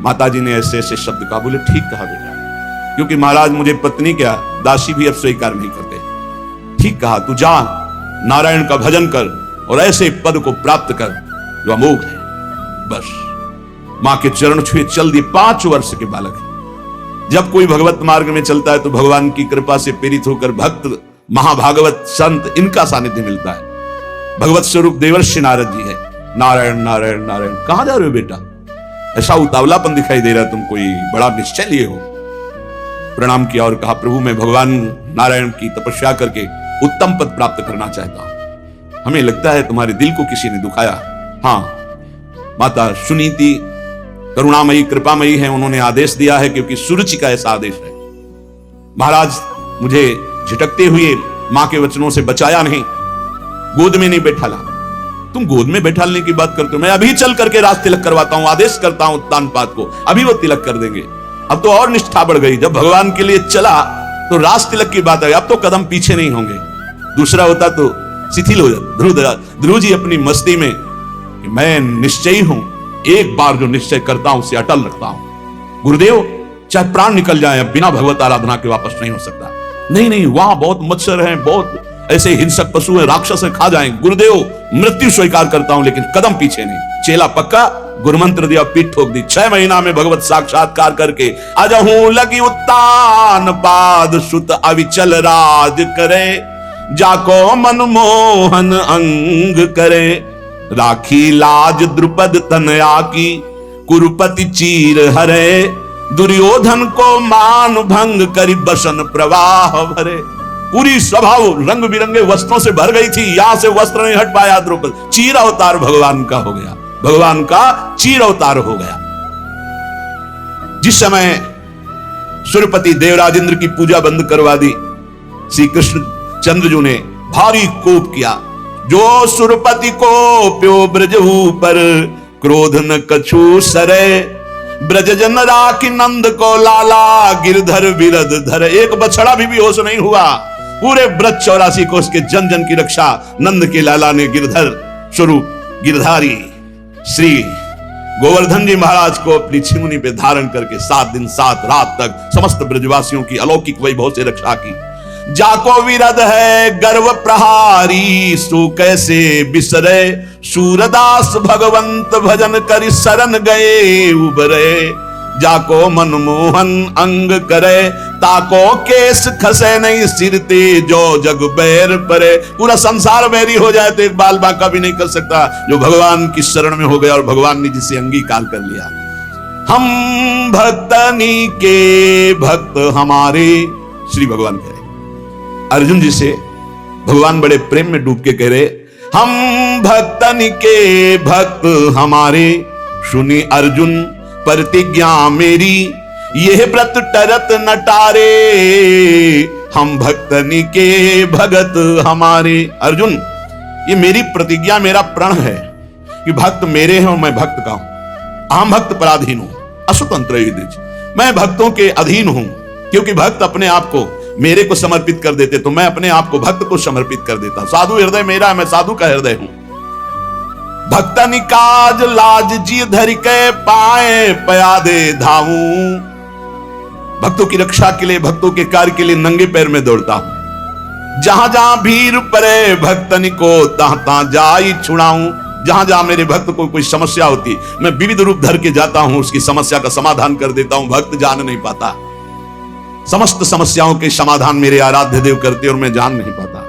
माता जी ने ऐसे ऐसे शब्द कहा। बोले ठीक कहा बेटा, क्योंकि महाराज मुझे पत्नी क्या दासी भी अब स्वीकार नहीं करते। ठीक कहा, तू जा नारायण का भजन कर और ऐसे पद को प्राप्त कर जो अमोघ है। बस मां के चरण छुए चल दिए। 5 वर्ष के बालक है। जब कोई भगवत मार्ग में चलता है तो भगवान की कृपा से प्रेरित होकर भक्त, महाभागवत, संत, इनका सानिध्य मिलता है। भगवत स्वरूप देवर्षि नारद जी है। नारायण नारायण नारायण, कहां जा रहे हो बेटा? ऐसा उतावलापन दिखाई दे रहा है, तुम कोई बड़ा निश्चय लिए हो। प्रणाम किया और कहा, प्रभु मैं भगवान नारायण की तपस्या करके उत्तम पद प्राप्त करना चाहता हूं। हमें लगता है तुम्हारे दिल को किसी ने दुखाया। हाँ, माता सुनीति करुणामयी कृपामयी है, उन्होंने आदेश दिया है, क्योंकि सुरुचि का ऐसा आदेश है। महाराज मुझे झटकते हुए मां के वचनों से बचाया नहीं, गोद में नहीं बैठाला। तुम गोद में बैठालने की बात करते हो, मैं अभी चल करके राज तिलक करवाता हूं, आदेश करता हूं उत्तानपाद को, अभी वो तिलक कर देंगे। अब तो और निष्ठा बढ़ गई। जब भगवान के लिए चला तो राज तिलक की बात आई, अब तो कदम पीछे नहीं होंगे। दूसरा होता तो शिथिल हो जाता। ध्रुव जी अपनी मस्ती में कि मैं निश्चयी हूं, एक बार जो निश्चय करता हूं उसे अटल रखता हूं। गुरुदेव चाहे प्राण निकल जाए, अब बिना भगवत आराधना के वापस नहीं हो सकता। नहीं नहीं, वहां बहुत मच्छर हैं, बहुत ऐसे हिंसक पशु हैं, राक्षस खा जाएंगे। गुरुदेव मृत्यु स्वीकार करता हूं, लेकिन कदम पीछे नहीं। चेला पक्का, गुरुमंत्र दिया, पीठ ठोक दी। 6 महीना में भगवत साक्षात्कार करके अजहू लगी उत्तान पाद सुत अविचल राज करे, जाको मनमोहन अंग करे, राखी लाज द्रुपद तनया की, कुरुपति चीर हरे, दुर्योधन को मान भंग करी बसन प्रवाह भरे। पूरी सभा रंग बिरंगे वस्त्रों से भर गई थी, यहां से वस्त्र नहीं हट पाया द्रुपद। चीर अवतार भगवान का हो गया, भगवान का चीर अवतार हो गया। जिस समय सूर्यपति देवराजेंद्र की पूजा बंद करवा दी, श्री कृष्ण चंद्रजू ने भारी कोप किया। जो सूर्यपति को प्यो ब्रजहू पर, क्रोध न कछु सरे, ब्रज जन राखी नंद को लाला, गिरधर बिरद धर। एक बछड़ा भी होश नहीं हुआ। पूरे ब्रज 84 कोष के जन जन की रक्षा नंद के लाला ने गिरधर स्वरूप गिरधारी श्री गोवर्धन जी महाराज को अपनी छिमुनी पे धारण करके 7 दिन 7 रात तक समस्त ब्रजवासियों की अलौकिक वैभव से रक्षा की। जाको विरद है गर्व प्रहारी, सो कैसे बिसरे सूरदास भगवंत भजन कर शरण गए उबरे। जाको मनमोहन अंग करे, ताको केस खसे नहीं सिरते, जो जग बैर परे। पूरा संसार बैरी हो जाए तो एक बाल बांका भी नहीं कर सकता जो भगवान की शरण में हो गया और भगवान ने जिसे अंगीकार कर लिया। हम भक्तनी के भक्त हमारे, श्री भगवान कह रहे अर्जुन जी से, भगवान बड़े प्रेम में डूब के कह रहे हम भक्तनी के भक्त हमारे। सुनी अर्जुन प्रतिज्ञा मेरी, यह व्रत टरत न टारे, हम भक्तनी के भगत हमारे। अर्जुन, ये मेरी प्रतिज्ञा, मेरा प्रण है कि भक्त मेरे हैं और मैं भक्त का हूं। आम भक्त पराधीन हूं, असुतंत्र युधिष्ठिर, मैं भक्तों के अधीन हूं। क्योंकि भक्त अपने आप को मेरे को समर्पित कर देते तो मैं अपने आप को भक्त को समर्पित कर देता। साधु हृदय मेरा, मैं साधु का हृदय हूं। भक्तनि काज लाज जी धरि के पाए, पयादे धाऊं। भक्तों की रक्षा के लिए, भक्तों के कार्य के लिए नंगे पैर में दौड़ता हूं। जहां जहां भीड़ पड़े भक्तनि को, तहां तहां जाई छुड़ाऊं। जहां जहां मेरे भक्त को कोई समस्या होती, मैं विविध रूप धर के जाता हूं, उसकी समस्या का समाधान कर देता हूं। भक्त जान नहीं पाता, समस्त समस्याओं के समाधान मेरे आराध्य देव करते और मैं जान नहीं पाता।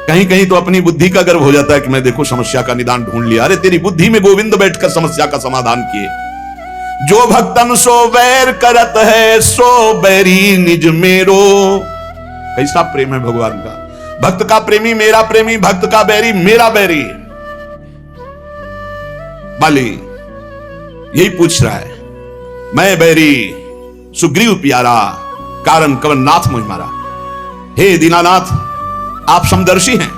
कहीं कहीं तो अपनी बुद्धि का गर्व हो जाता है कि मैं देखो समस्या का निदान ढूंढ लिया। अरे तेरी बुद्धि में गोविंद बैठकर समस्या का समाधान किए। जो भक्तन सो वैर करत है, सो बैरी निज मेरो। कैसा प्रेम है भगवान का। भक्त का प्रेमी मेरा प्रेमी, भक्त का बैरी मेरा बैरी। बाली यही पूछ रहा है, मैं बैरी सुग्रीव प्यारा, कारण कवन नाथ मुझ मारा। हे दीनानाथ, आप समदर्शी हैं,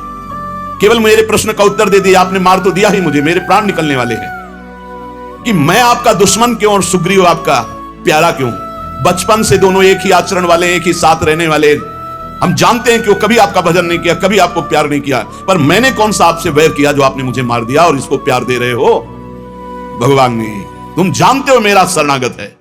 केवल मेरे प्रश्न का उत्तर दे दिया आपने, मार तो दिया ही मुझे, मेरे प्राण निकलने वाले हैं कि मैं आपका दुश्मन क्यों और सुग्रीव आपका प्यारा क्यों। बचपन से दोनों एक ही आचरण वाले, एक ही साथ रहने वाले। हम जानते हैं कि वो कभी आपका भजन नहीं किया, कभी आपको प्यार नहीं किया, पर मैंने कौन सा आपसे वैर किया जो आपने मुझे मार दिया और इसको प्यार दे रहे हो। भगवान ने, तुम जानते हो मेरा शरणागत है।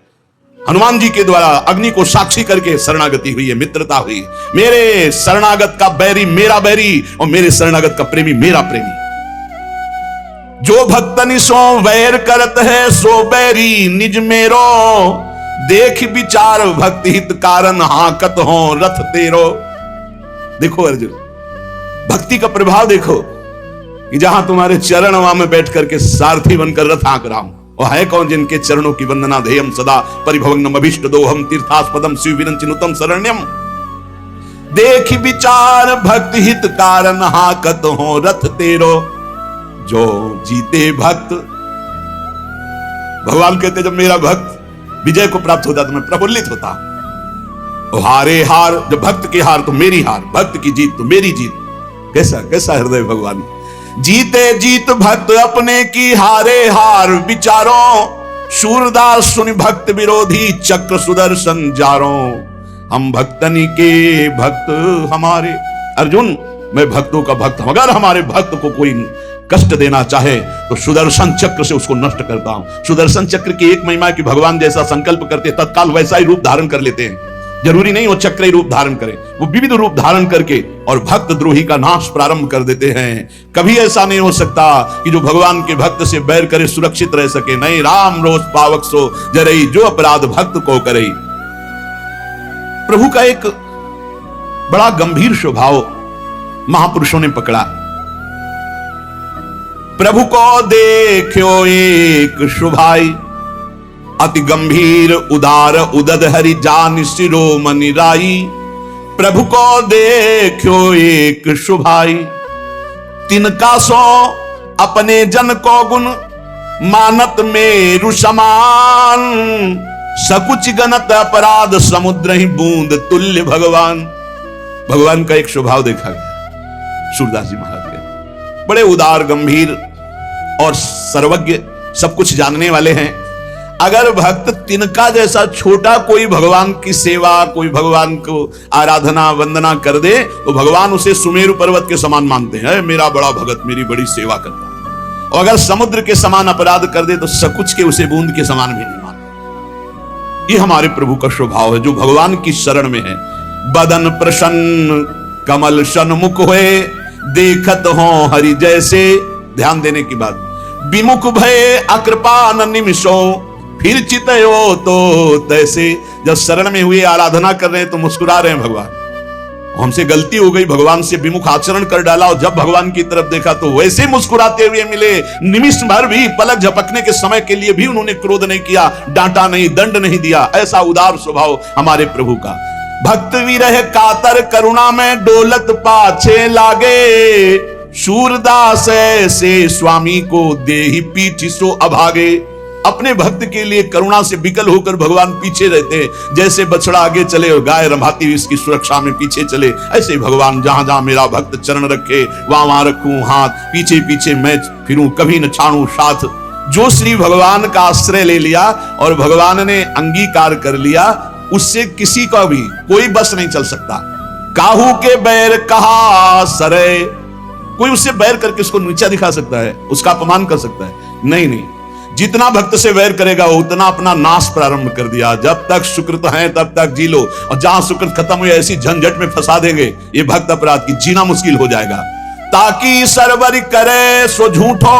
हनुमान जी के द्वारा अग्नि को साक्षी करके शरणागति हुई है, मित्रता हुई। मेरे शरणागत का बैरी मेरा बैरी और मेरे शरणागत का प्रेमी मेरा प्रेमी। जो भक्तनि सो वैर करत है, सो बैरी निज मेरो। देख विचार भक्ति हित कारण, हाकत हो रथ तेरो। देखो अर्जुन, भक्ति का प्रभाव देखो कि जहां तुम्हारे चरण वहां में बैठ करके सारथी बनकर रथ हाँक रहा हूं। और है कौन जिनके चरणों की वंदना ध्येयम सदा, परिभवनम अभीष्ट दोहम, तीर्थास्पदम शिव विरंचिनुतम शरण्यम। देख विचार भक्ति हित कारण, हाकत हो रथ तेरो। जो जीते भक्त, भगवान कहते जब मेरा भक्त विजय को प्राप्त होता तो मैं प्रफुल्लित होता। और हारे हार, जब भक्त की हार तो मेरी हार, भक्त की जीत तो मेरी जीत। कैसा कैसा हृदय भगवान। जीते जीत भक्त अपने की, हारे हार विचारों। सूरदास सुनि भक्त विरोधी, चक्र सुदर्शन जारों। हम भक्तनी के भक्त हमारे। अर्जुन, मैं भक्तों का भक्त हूं। अगर हमारे भक्त को कोई कष्ट देना चाहे तो सुदर्शन चक्र से उसको नष्ट करता हूं। सुदर्शन चक्र की एक महिमा कि भगवान जैसा संकल्प करते तत्काल वैसा ही रूप धारण कर लेते हैं। जरूरी नहीं वो चक्री रूप धारण करें, वो विविध रूप धारण करके और भक्त द्रोही का नाश प्रारंभ कर देते हैं। कभी ऐसा नहीं हो सकता कि जो भगवान के भक्त से बैर करे सुरक्षित रह सके। नहीं, राम रोष पावक सो जरई, जो अपराध भक्त को करे। प्रभु का एक बड़ा गंभीर स्वभाव महापुरुषों ने पकड़ा। प्रभु को देखो एक शुभाई, अति गंभीर उदार उदद हरि जान शिरोमणि राई। प्रभु को देखो एक शुभाई, तिनका सो अपने जन को गुण, मानत मेरु समान। सकुच गणत अपराध समुद्र ही बूंद तुल्य भगवान। भगवान का एक स्वभाव देखा गया सूरदास जी महाराज के। बड़े उदार गंभीर और सर्वज्ञ, सब कुछ जानने वाले हैं। अगर भक्त तिनका जैसा छोटा कोई भगवान की सेवा, कोई भगवान को आराधना वंदना कर दे तो भगवान उसे सुमेरु पर्वत के समान मानते हैं। मेरा बड़ा भगत मेरी बड़ी सेवा करता है। और अगर समुद्र के समान अपराध कर दे तो सकुच के उसे बूंद के समान भी नहीं माने। ये हमारे प्रभु का स्वभाव है जो भगवान की शरण में है। बदन प्रसन्न कमल सन्मुख हुए, देखत हो हरि जैसे। ध्यान देने की बात, विमुख भय अकृपान निमिषों, फिर चितयो तो तैसे। जब शरण में हुए आराधना कर रहे हैं तो मुस्कुरा रहे हैं भगवान, हमसे गलती हो गई, भगवान से विमुख आचरण कर डाला, और जब भगवान की तरफ देखा तो वैसे मुस्कुराते हुए मिले। निमिष भर भी, पलक झपकने के समय के लिए भी उन्होंने क्रोध नहीं किया, डांटा नहीं, दंड नहीं दिया। ऐसा उदार स्वभाव हमारे प्रभु का। भक्त विरह कातर करुणा में डोलत पाछे लागे, सूरदास से स्वामी को देहि पीठ सो अभागे। अपने भक्त के लिए करुणा से विकल होकर भगवान पीछे रहते हैं। जैसे बछड़ा आगे चले और गाय रंभाती हुई इसकी सुरक्षा में पीछे चले, ऐसे भगवान जहां जहां मेरा भक्त चरण रखे वहां वहां रखूं हाथ, पीछे पीछे मैं फिरूं, कभी न छाड़ूं साथ। जो श्री भगवान का आश्रय ले लिया और भगवान ने अंगीकार कर लिया, उससे किसी का भी कोई बस नहीं चल सकता। काहू के बैर कहा सरे, कोई उससे बैर करके उसको नीचा दिखा सकता है, उसका अपमान कर सकता है? नहीं नहीं, जितना भक्त से वैर करेगा उतना अपना नाश प्रारंभ कर दिया। जब तक सुकृत है तब तक जी लो, और जहां सुकृत खत्म हुई ऐसी झंझट में फंसा देंगे ये भक्त अपराध की, जीना मुश्किल हो जाएगा। ताकि सरवर करे सो झूठो,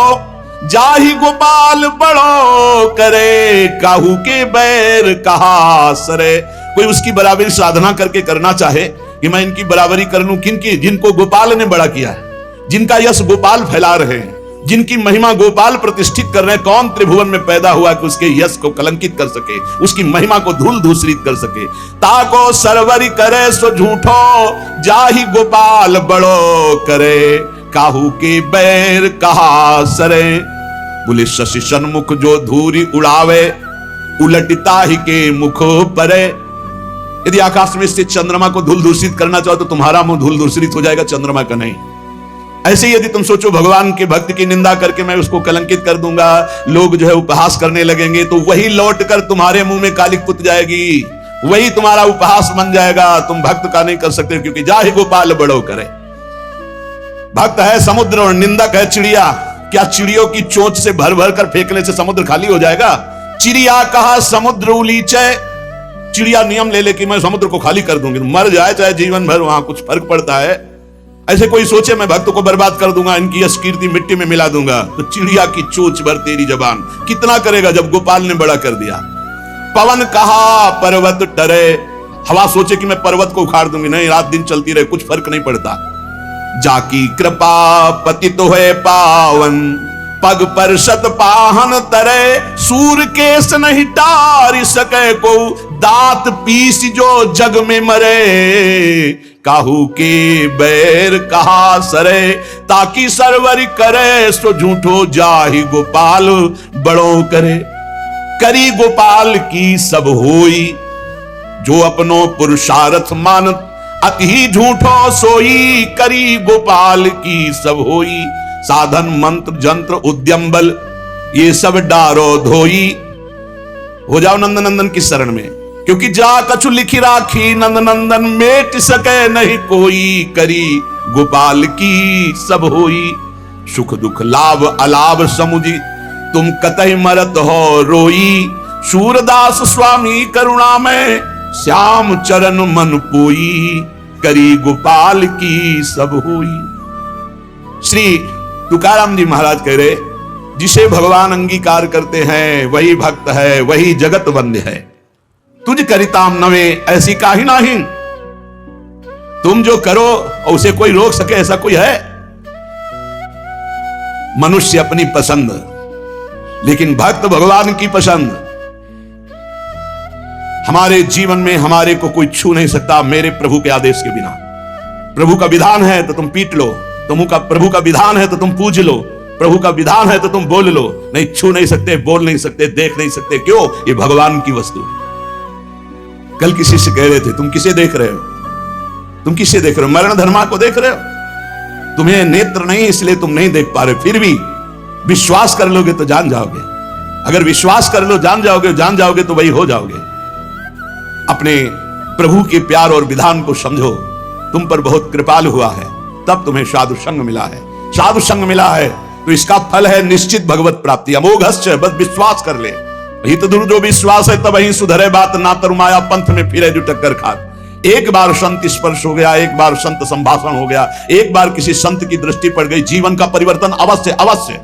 जाहि गोपाल बड़ो करे, काहू के बैर कहा सरे। कोई उसकी बराबरी साधना करके करना चाहे कि मैं इनकी बराबरी कर लूं, किनकी? जिनको गोपाल ने बड़ा किया है, जिनका यश गोपाल फैला रहे हैं, जिनकी महिमा गोपाल प्रतिष्ठित कर रहे हैं। कौन त्रिभुवन में पैदा हुआ कि उसके यश को कलंकित कर सके, उसकी महिमा को धूल दूसरित कर सके। ताको सरवरी करे सो झूठो, जाहि गोपाल बड़ो करे, काहू के बैर कहा सरे। बोले शशि सन्मुख जो धूरी उड़ावे, उलटता ही के मुख परे। यदि आकाश में स्थित चंद्रमा को धूल दूषित करना चाहो तो तुम्हारा मुंह धूल दूषित हो जाएगा, चंद्रमा का नहीं। ऐसे ही यदि तुम सोचो भगवान के भक्त की निंदा करके मैं उसको कलंकित कर दूंगा, लोग जो है उपहास करने लगेंगे, तो वही लौटकर तुम्हारे मुंह में कालिक पुत जाएगी, वही तुम्हारा उपहास बन जाएगा। तुम भक्त का नहीं कर सकते, क्योंकि जाहि गोपाल बड़ो करे। भक्त है समुद्र और निंदक है चिड़िया। क्या चिड़ियों की चोंच से भर भर कर फेंकने से समुद्र खाली हो जाएगा? चिड़िया कहा समुद्र उलीचे, चिड़िया नियम ले ले कि मैं समुद्र को खाली कर दूंगी, मर जाए चाहे जीवन भर, वहां कुछ फर्क पड़ता है? ऐसे कोई सोचे मैं भक्त को बर्बाद कर दूंगा, इनकी यश कीर्ति मिट्टी में मिला दूंगा, तो चिड़िया की चोंच भर तेरी जबान कितना करेगा जब गोपाल ने बड़ा कर दिया। पवन कहा पर्वत टरे, हवा सोचे कि मैं पर्वत को उखाड़ दूंगी, नहीं, रात दिन चलती रहे, कुछ फर्क नहीं पड़ता। जाकी कृपा पतित है पावन, पग पर सत पाहन तरे, सूर केस नहीं टार सके को, दांत पीस जो जग में मरे, काहू के बैर कहा सरे। ताकि सरवरी करे सो झूठो, जाहि गोपाल बड़ो करे। करी गोपाल की सब होई, जो अपनो पुरुषार्थ मानत, अति ही झूठो सोई, करी गोपाल की सब होई। साधन मंत्र जंत्र उद्यम बल, ये सब डारो धोई। हो जाओ नंद नंदन की शरण में, क्योंकि जा कछु लिखी राखी, नंद नंदन मेट सके नहीं कोई, करी गोपाल की सब होई। सुख दुख लाभ अलाभ समुझी, तुम कतई मरत हो रोई, सूरदास स्वामी करुणा में, श्याम चरण मन पोई, करी गोपाल की सब होई। श्री तुकाराम जी महाराज कह रहे, जिसे भगवान अंगीकार करते हैं वही भक्त है, वही जगत वंद्य है। तुझ करिताम नवे ऐसी काहि नाही, तुम जो करो उसे कोई रोक सके ऐसा कोई है? मनुष्य अपनी पसंद, लेकिन भक्त भगवान की पसंद। हमारे जीवन में हमारे को कोई छू नहीं सकता मेरे प्रभु के आदेश के बिना। प्रभु का विधान है तो तुम पीट लो, प्रभु का विधान है तो तुम पूज लो, प्रभु का विधान है तो तुम बोल लो, नहीं छू नहीं सकते, बोल नहीं सकते, देख नहीं सकते। क्यों? ये भगवान की वस्तु है। कल किसी से कह रहे थे, तुम किसे देख रहे हो? तुम किसे देख रहे हो? मरण धर्मा को देख रहे हो? तुम्हें नेत्र नहीं इसलिए तुम नहीं देख पा रहे, फिर भी विश्वास कर लोगे तो जान जाओगे। अगर विश्वास कर लो जान जाओगे तो वही हो जाओगे। अपने प्रभु के प्यार और विधान को समझो, तुम पर बहुत कृपालु हुआ है, तब तुम्हें साधु संग मिला है। साधु संग मिला है तो इसका फल है निश्चित भगवत प्राप्ति। अमोघश्च, बस विश्वास कर ले। हित दूर जो विश्वास है तब ही सुधरे बात, ना तरुमाया पंथ में फिरे जो टक्कर खात। एक बार संत स्पर्श हो गया, एक बार संत संभाषण हो गया, एक बार किसी संत की दृष्टि पड़ गई, जीवन का परिवर्तन अवश्य अवश्य।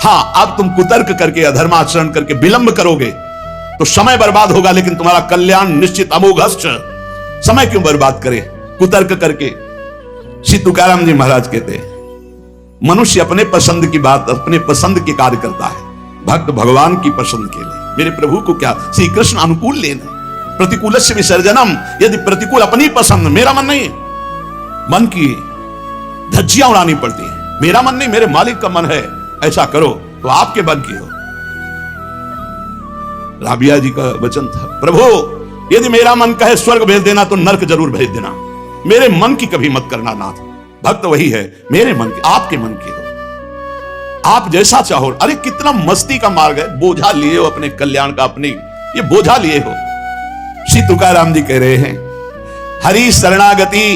हाँ, अब तुम कुतर्क करके अधर्माचरण करके विलंब करोगे तो समय बर्बाद होगा, लेकिन तुम्हारा कल्याण निश्चित। अमोघश्च, समय क्यों बर्बाद करे कुतर्क करके। श्री तुकाराम जी महाराज कहते हैं मनुष्य अपने पसंद की बात, अपने पसंद के कार्य करता है, भक्त भगवान की पसंद के लिए। मेरे प्रभु को क्या श्री कृष्ण अनुकूल लेना, प्रतिकूलस्य विसर्जनम। यदि प्रतिकूल अपनी पसंद, मेरा मन नहीं, मन की धज्जियां उड़ानी पड़ती है। मेरा मन नहीं, मेरे मालिक का मन है ऐसा करो, तो आपके मन की हो। राबिया जी का वचन था, प्रभु यदि मेरा मन कहे स्वर्ग भेज देना तो नरक जरूर भेज देना, मेरे मन की कभी मत करना नाथ। भक्त वही है, मेरे मन की, आपके मन की हो, आप जैसा चाहो। अरे कितना मस्ती का मार्ग है, बोझा लिए हो अपने कल्याण का, अपनी ये बोझा लिए हो। श्री तुकाराम जी कह रहे हैं हरि शरणागति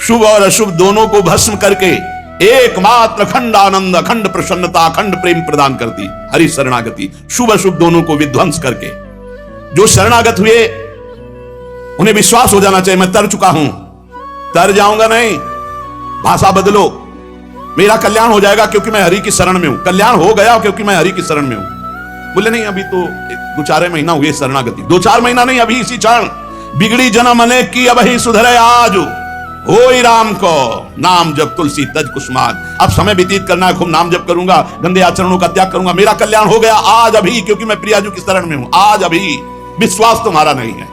शुभ और अशुभ दोनों को भस्म करके एकमात्र अखंड आनंद, अखंड प्रसन्नता, अखंड प्रेम प्रदान करती। हरि शरणागति शुभ अशुभ दोनों को विध्वंस करके। जो शरणागत हुए उन्हें विश्वास हो जाना चाहिए मैं तर चुका हूं, तर जाऊंगा नहीं, भाषा बदलो, मेरा कल्याण हो जाएगा क्योंकि मैं हरि की शरण में हूं। कल्याण हो गया क्योंकि मैं हरि की शरण में हूं। बोले नहीं अभी तो 2-4 महीना हुए शरणागति, 2-4 महीना नहीं, अभी इसी क्षण। बिगड़ी जन्म अनेक की अब ही सुधरे आज, होई राम को नाम जब तुलसी तज कुसुमार। अब समय व्यतीत करना है, खूब नाम जप करूंगा, गंदे आचरणों का त्याग करूंगा, मेरा कल्याण हो गया आज अभी, क्योंकि मैं प्रियाजू की शरण में हूं आज अभी। विश्वास तुम्हारा नहीं है,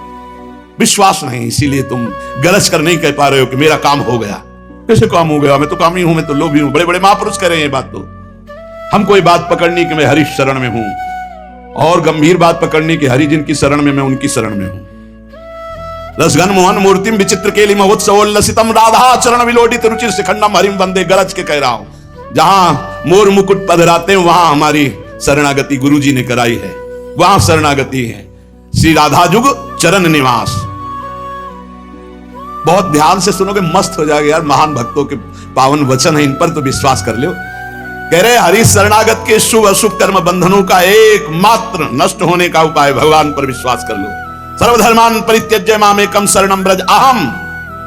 विश्वास नहीं, इसीलिए तुम गरज कर नहीं कह पा रहे हो कि मेरा काम हो गया। कैसे काम हो गया? मैं तो कामी हूं, मैं तो लोभी हूं। बड़े बड़े महापुरुष कह रहे हैं ये बात। तो हमको ये बात पकड़नी कि मैं हरि शरण में हूं, और गंभीर बात पकड़नी कि हरि जिनकी शरण में मैं उनकी शरण में हूं। रसगन मोहन मूर्तिम विचित्र केली महोत्सवोल्लसितम राधा चरण विलोडित रुचिर शिखंडम हरिम वंदे। गरज के कह रहा हूं, जहां मोर मुकुट पधराते हैं वहां हमारी शरणागति गुरु जी ने कराई है, वहां शरणागति है। श्री राधा जुग चरण निवास। बहुत ध्यान से सुनोगे मस्त हो जाएगा यार, महान भक्तों के पावन वचन है, इन पर तो विश्वास कर लो। कह रहे हरि शरणागत के शुभ अशुभ कर्म बंधनों का एकमात्र नष्ट होने का उपाय भगवान पर विश्वास कर लो। सर्वधर्मान परित्यज्य मामेकम शरणम ब्रज अहम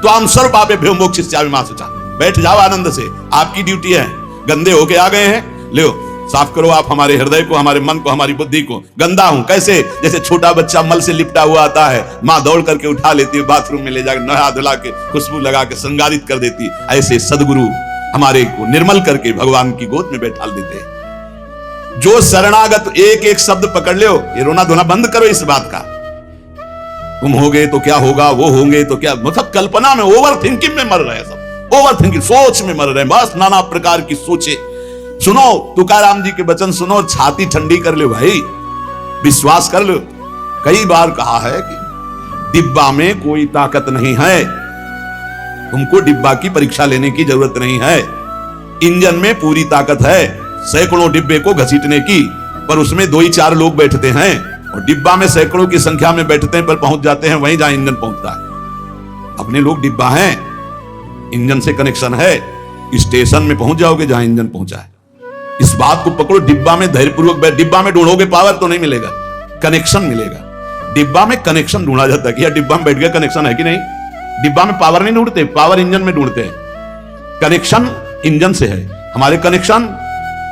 त्वाम सर्व पापेभ्यो मोक्षयिष्यामि मा शुचा। बैठ जाओ आनंद से, आपकी ड्यूटी है। गंदे होके आ गए हैं, लो साफ करो आप हमारे हृदय को, हमारे मन को, हमारी बुद्धि को। गंदा हूं कैसे? जैसे छोटा बच्चा मल से लिपटा हुआ आता है, माँ दौड़ करके उठा लेती है, बाथरूम में ले जाकर नहा धुला के खुशबू लगा के श्रृंगारित कर देती। ऐसे सदगुरु हमारे को निर्मल करके भगवान की गोद में बैठा देते हैं। जो शरणागत एक एक शब्द पकड़ लो, ये रोना धोना बंद करो इस बात का। तुम होगे तो क्या होगा, वो होंगे तो क्या, मतलब कल्पना में, ओवर थिंकिंग में मर रहे हैं सब, ओवर थिंकिंग, सोच में मर रहे हैं, बस नाना प्रकार की सोचे। सुनो तुकाराम जी के वचन सुनो, छाती ठंडी कर लो भाई, विश्वास कर लो। कई बार कहा है कि डिब्बा में कोई ताकत नहीं है, तुमको डिब्बा की परीक्षा लेने की जरूरत नहीं है। इंजन में पूरी ताकत है सैकड़ों डिब्बे को घसीटने की, पर उसमें 2-4 लोग बैठते हैं, और डिब्बा में सैकड़ों की संख्या में बैठते हैं पर पहुंच जाते हैं वहीं जहां इंजन पहुंचता है। अपने लोग डिब्बा हैं, इंजन से कनेक्शन है, स्टेशन में पहुंच जाओगे जहां इंजन पहुंचा है। इस बात को पकड़ो, डिब्बा में धैर्यपूर्वक, डिब्बा में ढूंढोगे पावर तो नहीं मिलेगा, कनेक्शन मिलेगा। डिब्बा में कनेक्शन ढूंढा जाता है कि यार डिब्बा में बैठ गया, कनेक्शन है कि नहीं। डिब्बा में पावर नहीं ढूंढते, पावर इंजन में ढूंढते हैं। कनेक्शन इंजन से है। हमारे कनेक्शन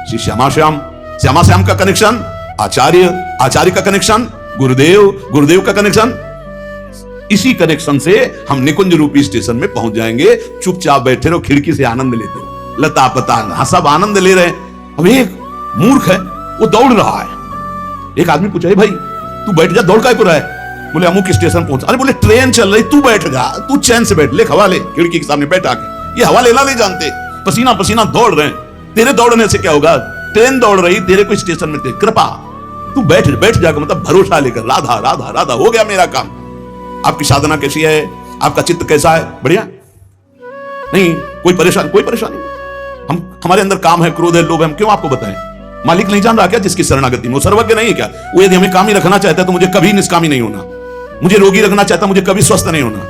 श्री श्यामा श्याम, श्यामा श्याम का कनेक्शन आचार्य, आचार्य का कनेक्शन गुरुदेव, गुरुदेव का कनेक्शन। इसी कनेक्शन से हम निकुंज रूपी स्टेशन में पहुंच जाएंगे। चुपचाप बैठे रहो, खिड़की से आनंद लेते हो, लता पता सब आनंद ले रहे हैं। अब एक मूर्ख है, वो दौड़ रहा है। एक आदमी पूछा भाई तू बैठ जा, दौड़ काय को रहा है? बोले अमुक स्टेशन पहुंचा। अरे बोले ट्रेन चल रही, तू बैठ जा, तू चैन से बैठ, ले हवा ले, खिड़की के सामने बैठा के। ये हवा लेना नहीं जानते, पसीना पसीना दौड़ रहे हैं। तेरे दौड़ने से क्या होगा? ट्रेन दौड़ रही, तेरे को स्टेशन में कृपा, तू बैठ जाकर, मतलब भरोसा लेकर, राधा राधा राधा, हो गया मेरा काम। आपकी साधना कैसी है? आपका चित्त कैसा है? बढ़िया नहीं? कोई परेशानी? हमारे अंदर काम है, क्रोध है, लोभ है, हम क्यों आपको बताएं? मालिक नहीं जान रहा क्या जिसकी शरणागति में? वो सर्वज्ञ नहीं है क्या? वो यदि हमें कामी रखना चाहता है तो मुझे कभी निष्कामी नहीं होना, मुझे रोगी रखना चाहता, मुझे कभी स्वस्थ नहीं होना।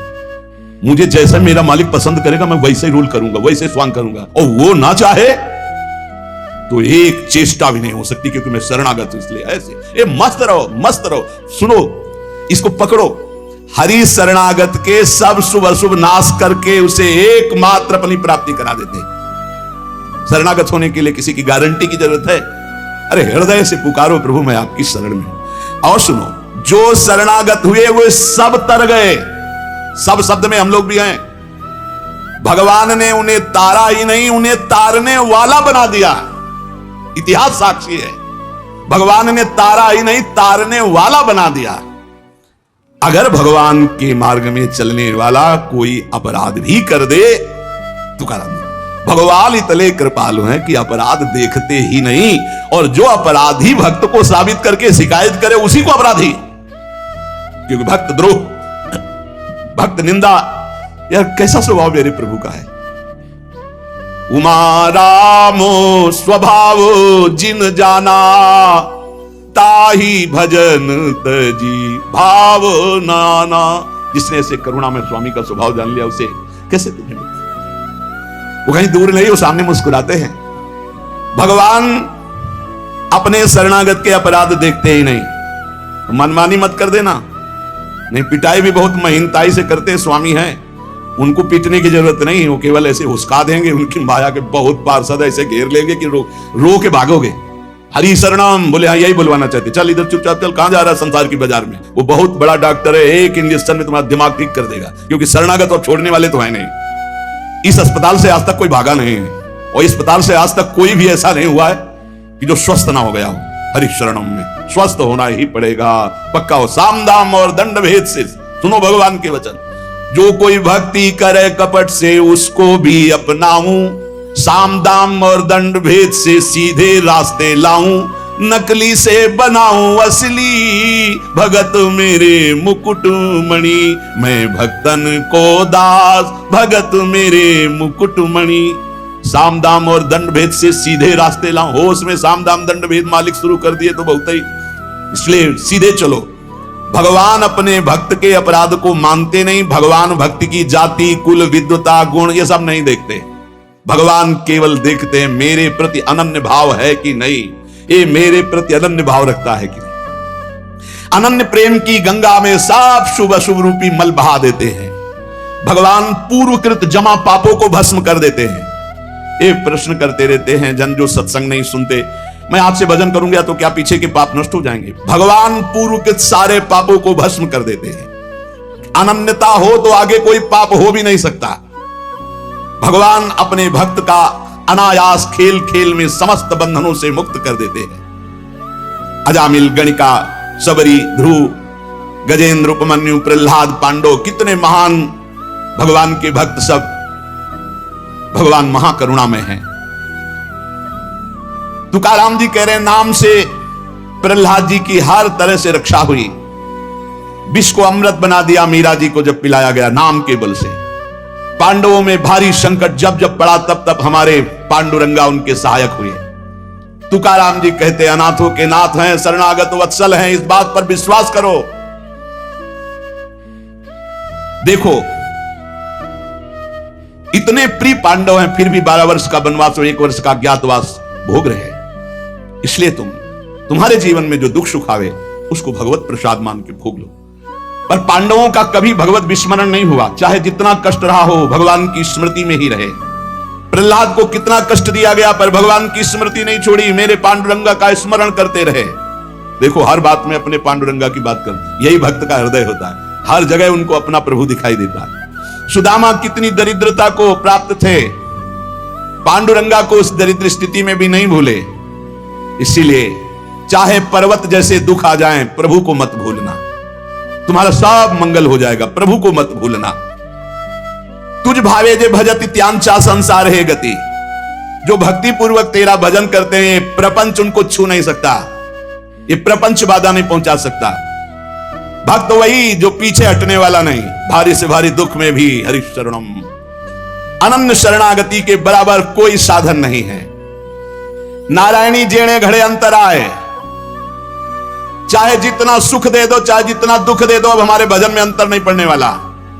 मुझे जैसे मेरा मालिक पसंद करेगा मैं वैसे ही रूल करूंगा, वैसे स्वांग करूंगा। और वो ना चाहे तो एक चेष्टा भी नहीं हो सकती, क्योंकि मैं शरणागत हूं। इसलिए ऐसे मस्त रहो, मस्त रहो। सुनो, इसको पकड़ो। हरि शरणागत के सब शुभ अशुभ नाश करके उसे एकमात्र अपनी प्राप्ति करा देते। शरणागत होने के लिए किसी की गारंटी की जरूरत है? अरे हृदय से पुकारो, प्रभु मैं आपकी शरण में हूं। और सुनो, जो शरणागत हुए वो सब तर गए। सब शब्द में हम लोग भी हैं। भगवान ने उन्हें तारा ही नहीं, उन्हें तारने वाला बना दिया। इतिहास साक्षी है, भगवान ने तारा ही नहीं तारने वाला बना दिया। अगर भगवान के मार्ग में चलने वाला कोई अपराध भी कर दे, तुकाराम भगवान इतने कृपालु हैं कि अपराध देखते ही नहीं, और जो अपराधी भक्त को साबित करके शिकायत करे उसी को अपराधी। क्योंकि भक्त द्रोह, भक्त निंदा, यार कैसा स्वभाव मेरे प्रभु का है। उमा रामो स्वभाव जिन जाना, ताही भजन तजी भाव नाना। जिसने ऐसे करुणा में स्वामी का स्वभाव जान लिया, उसे कैसे तुम्हें मिलता? वो कहीं दूर नहीं, वो सामने मुस्कुराते हैं। भगवान अपने शरणागत के अपराध देखते ही नहीं। मनमानी मत कर देना। नहीं, पिटाई भी बहुत महीनताई से करते स्वामी हैं, उनको पीटने की जरूरत नहीं। वो केवल ऐसे हुस्का देंगे, उनकी माया के बहुत पार्षद ऐसे घेर लेंगे कि रो के भागोगे। हरि शरणम बोले, हाँ यही बुलवाना चाहते, चल इधर चुपचाप चल, कहां जा रहा है संसार की बाजार में। वो बहुत बड़ा डॉक्टर है, एक इंजेक्शन में तुम्हारा दिमाग ठीक कर देगा। क्योंकि शरणागत और छोड़ने वाले तो है नहीं। इस अस्पताल से आज तक कोई भागा नहीं है, और इस अस्पताल से आज तक कोई भी ऐसा नहीं हुआ है कि जो स्वस्थ ना हो गया हो। हरि शरणम में स्वस्थ होना ही पड़ेगा, पक्का हो। साम दाम और दंड भेद से सुनो भगवान के वचन। जो कोई भक्ति करे कपट से, उसको भी अपनाऊं। साम दाम और दंड भेद से सीधे रास्ते लाऊं। नकली से बनाऊं असली, भगत मेरे मुकुट मणि। मैं भक्तन को दास, भगत मेरे मुकुट मणि। साम दाम और दंड भेद से सीधे रास्ते लाऊं। होश में साम दाम दंड भेद मालिक शुरू कर दिए तो बहुत ही, इसलिए सीधे चलो। भगवान अपने भक्त के अपराध को मानते नहीं। भगवान भक्ति की जाति, कुल, विद्वता, गुण ये सब नहीं देखते। भगवान केवल देखते हैं मेरे प्रति अनन्य भाव है कि नहीं, ये मेरे प्रति अनन्य भाव रखता है कि नहीं। अनन्य प्रेम की गंगा में सब शुभ अशुभ रूपी मल बहा देते हैं। भगवान पूर्वकृत जमा पापों को भस्म कर देते हैं। ये प्रश्न करते रहते हैं जन जो सत्संग नहीं सुनते, मैं आज से भजन करूंगा तो क्या पीछे के पाप नष्ट हो जाएंगे? भगवान पूर्वकृत सारे पापों को भस्म कर देते हैं। अनन्यता हो तो आगे कोई पाप हो भी नहीं सकता। भगवान अपने भक्त का अनायास खेल खेल में समस्त बंधनों से मुक्त कर देते हैं। अजामिल, गणिका, सबरी, ध्रुव, गजेंद्र, उपमन्यु, प्रहलाद, पांडव, कितने महान भगवान के भक्त, सब भगवान महाकरुणामय हैं। तुकाराम जी कह रहे हैं, नाम से प्रहलाद जी की हर तरह से रक्षा हुई। विष को अमृत बना दिया मीरा जी को जब पिलाया गया नाम के बल से। पांडवों में भारी संकट जब जब पड़ा तब तब हमारे पांडुरंगा उनके सहायक हुए। तुकाराम जी कहते अनाथों के नाथ हैं, शरणागत वत्सल हैं, इस बात पर विश्वास करो। देखो इतने प्रिय पांडव हैं, फिर भी 12 वर्ष का वनवास और 1 वर्ष का अज्ञातवास भोग रहे हैं। इसलिए तुम्हारे जीवन में जो दुख सुख आवे उसको भगवत प्रसाद मान के भोग लो। पर पांडवों का कभी भगवत विस्मरण नहीं हुआ, चाहे जितना कष्ट रहा हो भगवान की स्मृति में ही रहे। प्रहलाद को कितना कष्ट दिया गया पर भगवान की स्मृति नहीं छोड़ी, मेरे पांडुरंगा का स्मरण करते रहे। देखो हर बात में अपने पांडुरंगा की बात कर, यही भक्त का हृदय होता है। हर जगह उनको अपना प्रभु दिखाई देता है। सुदामा कितनी दरिद्रता को प्राप्त थे, पांडुरंगा को उस दरिद्र स्थिति में भी नहीं भूले। इसीलिए चाहे पर्वत जैसे दुख आ जाएं, प्रभु को मत भूलना, तुम्हारा सब मंगल हो जाएगा। प्रभु को मत भूलना। तुझ भावे जे भजत इत्यांचा संसार है गति। जो भक्ति पूर्वक तेरा भजन करते हैं, प्रपंच उनको छू नहीं सकता, ये प्रपंच बाधा नहीं पहुंचा सकता। भक्त वही जो पीछे हटने वाला नहीं, भारी से भारी दुख में भी हरि शरणम। अनन्य शरणागति के बराबर कोई साधन नहीं है। नारायणी जेणे घड़े अंतर आए, चाहे जितना सुख दे दो चाहे जितना दुख दे दो, अब हमारे भजन में अंतर नहीं पड़ने वाला।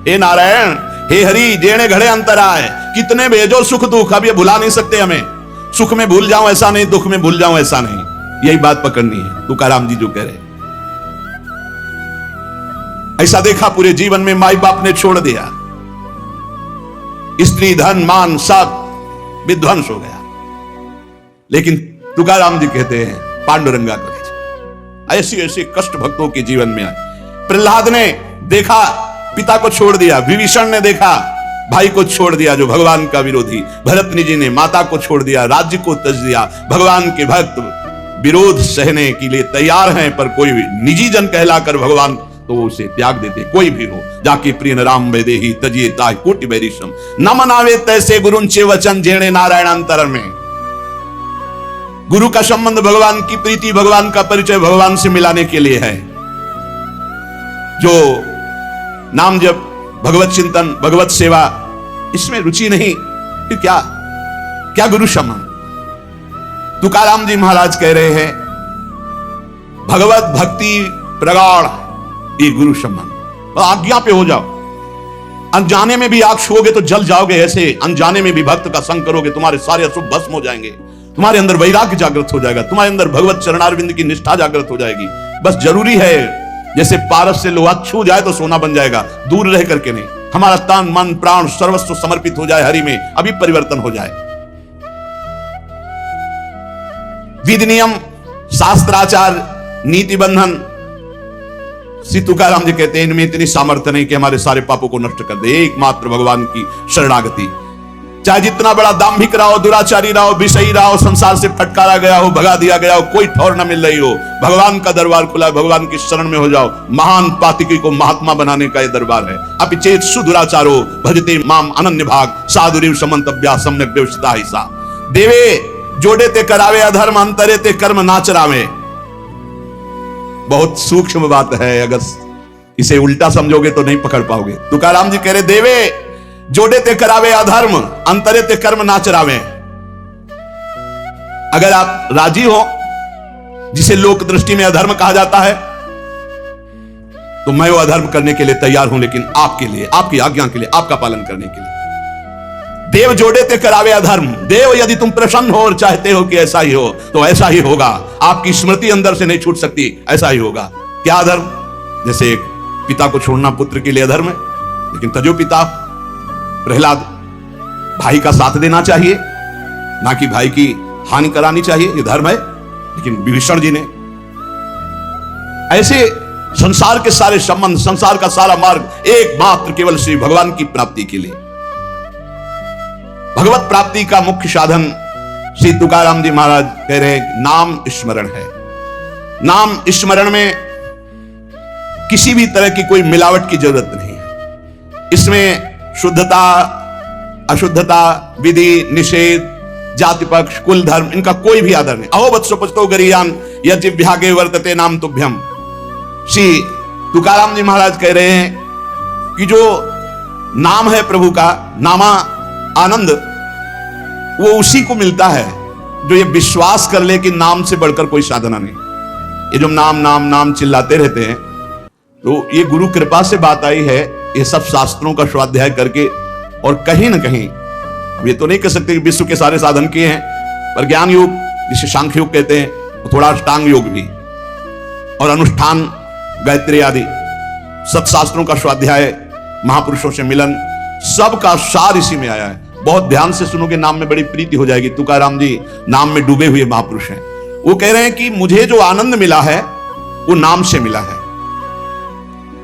हे नारायण, हे हरि, जेणे घड़े अंतर आए, कितने भेजो सुख दुख, अब ये भुला नहीं सकते हमें। सुख में भूल जाऊं ऐसा नहीं, दुख में भूल जाऊं ऐसा नहीं, यही बात पकड़नी है। तुकाराम जी जो कह रहे, ऐसा देखा पूरे जीवन में माई बाप ने छोड़ दिया, स्त्री धन मान सब विध्वंस हो गया, लेकिन तुकाराम जी कहते हैं पांडुरंगा कलेज। ऐसी ऐसी कष्ट भक्तों के जीवन में आए। प्रहलाद ने देखा पिता को छोड़ दिया, विभीषण ने देखा भाई को छोड़ दिया जो भगवान का विरोधी, भरतनी जी ने माता को छोड़ दिया, राज्य को त्यज दिया। भगवान के भक्त विरोध सहने के लिए तैयार हैं, पर कोई निजी जन कहलाकर भगवान तो उसे त्याग देते। कोई भी हो जाके प्रिय राम वैदेही तजिए ताहि कोटि बैरिशम न मनावे तैसे गुरुंचे वचन जेणे नारायण अंतर में। गुरु का संबंध भगवान की प्रीति, भगवान का परिचय भगवान से मिलाने के लिए है। जो नाम जप, भगवत चिंतन, भगवत सेवा, इसमें रुचि नहीं, फिर क्या क्या गुरु संबंध। तुकाराम जी महाराज कह रहे हैं भगवत भक्ति प्रगाढ़, ये गुरु संबंध। आज्ञा पे हो जाओ, अनजाने में भी आग छुओगे तो जल जाओगे, ऐसे अनजाने में भी भक्त का संग करोगे तुम्हारे सारे अशुभ भस्म हो जाएंगे, तुम्हारे अंदर वैराग्य जागृत हो जाएगा, तुम्हारे अंदर भगवत चरणारविंद की निष्ठा जागृत हो जाएगी। बस जरूरी है जैसे पारस से लोहा छू जाए तो सोना बन जाएगा, दूर रह करके नहीं। हमारा तन मन प्राण सर्वस्व समर्पित हो जाए हरि में, अभी परिवर्तन हो जाए। विधि नियम शास्त्राचार नीति बंधन, श्री तुकाराम जी कहते हैं इनमें इतनी सामर्थ्य नहीं कि हमारे सारे पापों को नष्ट कर दे। एकमात्र भगवान की शरणागति, चाहे जितना बड़ा दाम्भिक रहा हो, दुराचारी रहा हो, विषयी रहा हो, संसार से फटकारा गया हो, भगा दिया गया हो, कोई ठौर न मिल रही हो, भगवान का दरबार खुला है, भगवान की शरण में हो जाओ। महान पातिकी को महात्मा बनाने का यह दरबार है। अपिचेत सुदुराचारो भजते माम अनन्य भाग साधुरीव समंतव्या सम्यक व्यवस्थिता हिस्सा। देवे जोड़े ते करावे अधर्म, अंतरे ते कर्म नाचरावे। बहुत सूक्ष्म बात है, अगर इसे उल्टा समझोगे तो नहीं पकड़ पाओगे। तुकाराम जी कह रहे देवे जोड़े ते करावे अधर्म, अंतरे ते कर्म नाचरावे। अगर आप राजी हो, जिसे लोक दृष्टि में अधर्म कहा जाता है, तो मैं वो अधर्म करने के लिए तैयार हूं, लेकिन आपके लिए, आपकी आज्ञा के लिए, आपका पालन करने के लिए। देव जोड़े ते करावे अधर्म। देव यदि तुम प्रसन्न हो और चाहते हो कि ऐसा ही हो तो ऐसा ही होगा। आपकी स्मृति अंदर से नहीं छूट सकती, ऐसा ही होगा। क्या अधर्म? जैसे एक पिता को छोड़ना पुत्र के लिए अधर्म है, लेकिन तजो पिता प्रहलाद भाई का साथ देना चाहिए, ना कि भाई की हानि करानी चाहिए, ये धर्म है। लेकिन विभीषण जी ने ऐसे संसार के सारे संबंध, संसार का सारा मार्ग एकमात्र केवल श्री भगवान की प्राप्ति के लिए। भगवत प्राप्ति का मुख्य साधन श्री तुकाराम जी महाराज कह रहे हैं नाम स्मरण है। नाम स्मरण में किसी भी तरह की कोई मिलावट की जरूरत नहीं है। इसमें शुद्धता अशुद्धता, विधि निषेध, जाति पक्ष, कुल धर्म, इनका कोई भी आदर नहीं। अहो वत्सो पचतो गरियान यज्ञभ्यागे वर्तते नाम तुभ्यम। श्री तुकाराम जी महाराज कह रहे हैं कि जो नाम है प्रभु का, नामा आनंद, वो उसी को मिलता है जो ये विश्वास कर ले कि नाम से बढ़कर कोई साधना नहीं। ये जो नाम नाम नाम चिल्लाते रहते हैं, तो ये गुरु कृपा से बात आई है। ये सब शास्त्रों का स्वाध्याय करके, और कहीं ना कहीं ये तो नहीं कह सकते कि विश्व के सारे साधन किए हैं, पर ज्ञान योग जिसे सांख्य योग कहते हैं, थोड़ा अष्टांग योग भी, और अनुष्ठान, गायत्री आदि सत्शास्त्रों का स्वाध्याय, महापुरुषों से मिलन, सबका सार इसी में आया है। बहुत ध्यान से सुनोगे, नाम में बड़ी प्रीति हो जाएगी। तुकाराम जी नाम में डूबे हुए महापुरुष हैं। वो कह रहे हैं कि मुझे जो आनंद मिला है वो नाम से मिला है।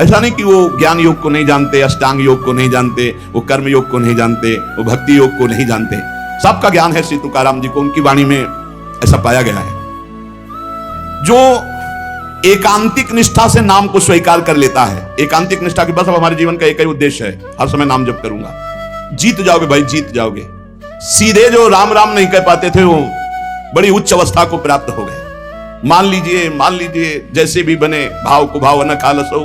ऐसा नहीं कि वो ज्ञान योग को नहीं जानते, अष्टांग योग को नहीं जानते, वो कर्म योग को नहीं जानते, वो भक्ति योग को नहीं जानते। सबका ज्ञान है श्री तुकाराम जी को, उनकी वाणी में ऐसा पाया गया है। जो एकांतिक निष्ठा से नाम को स्वीकार कर लेता है, एकांतिक निष्ठा के बस अब हमारे जीवन का एक ही उद्देश्य है, हर समय नाम जप करूंगा, जीत जाओगे भाई, जीत जाओगे। सीधे जो राम राम नहीं कह पाते थे, वो बड़ी उच्च अवस्था को प्राप्त हो गए। मान लीजिए जैसे भी बने, भाव को भाव न खालसो,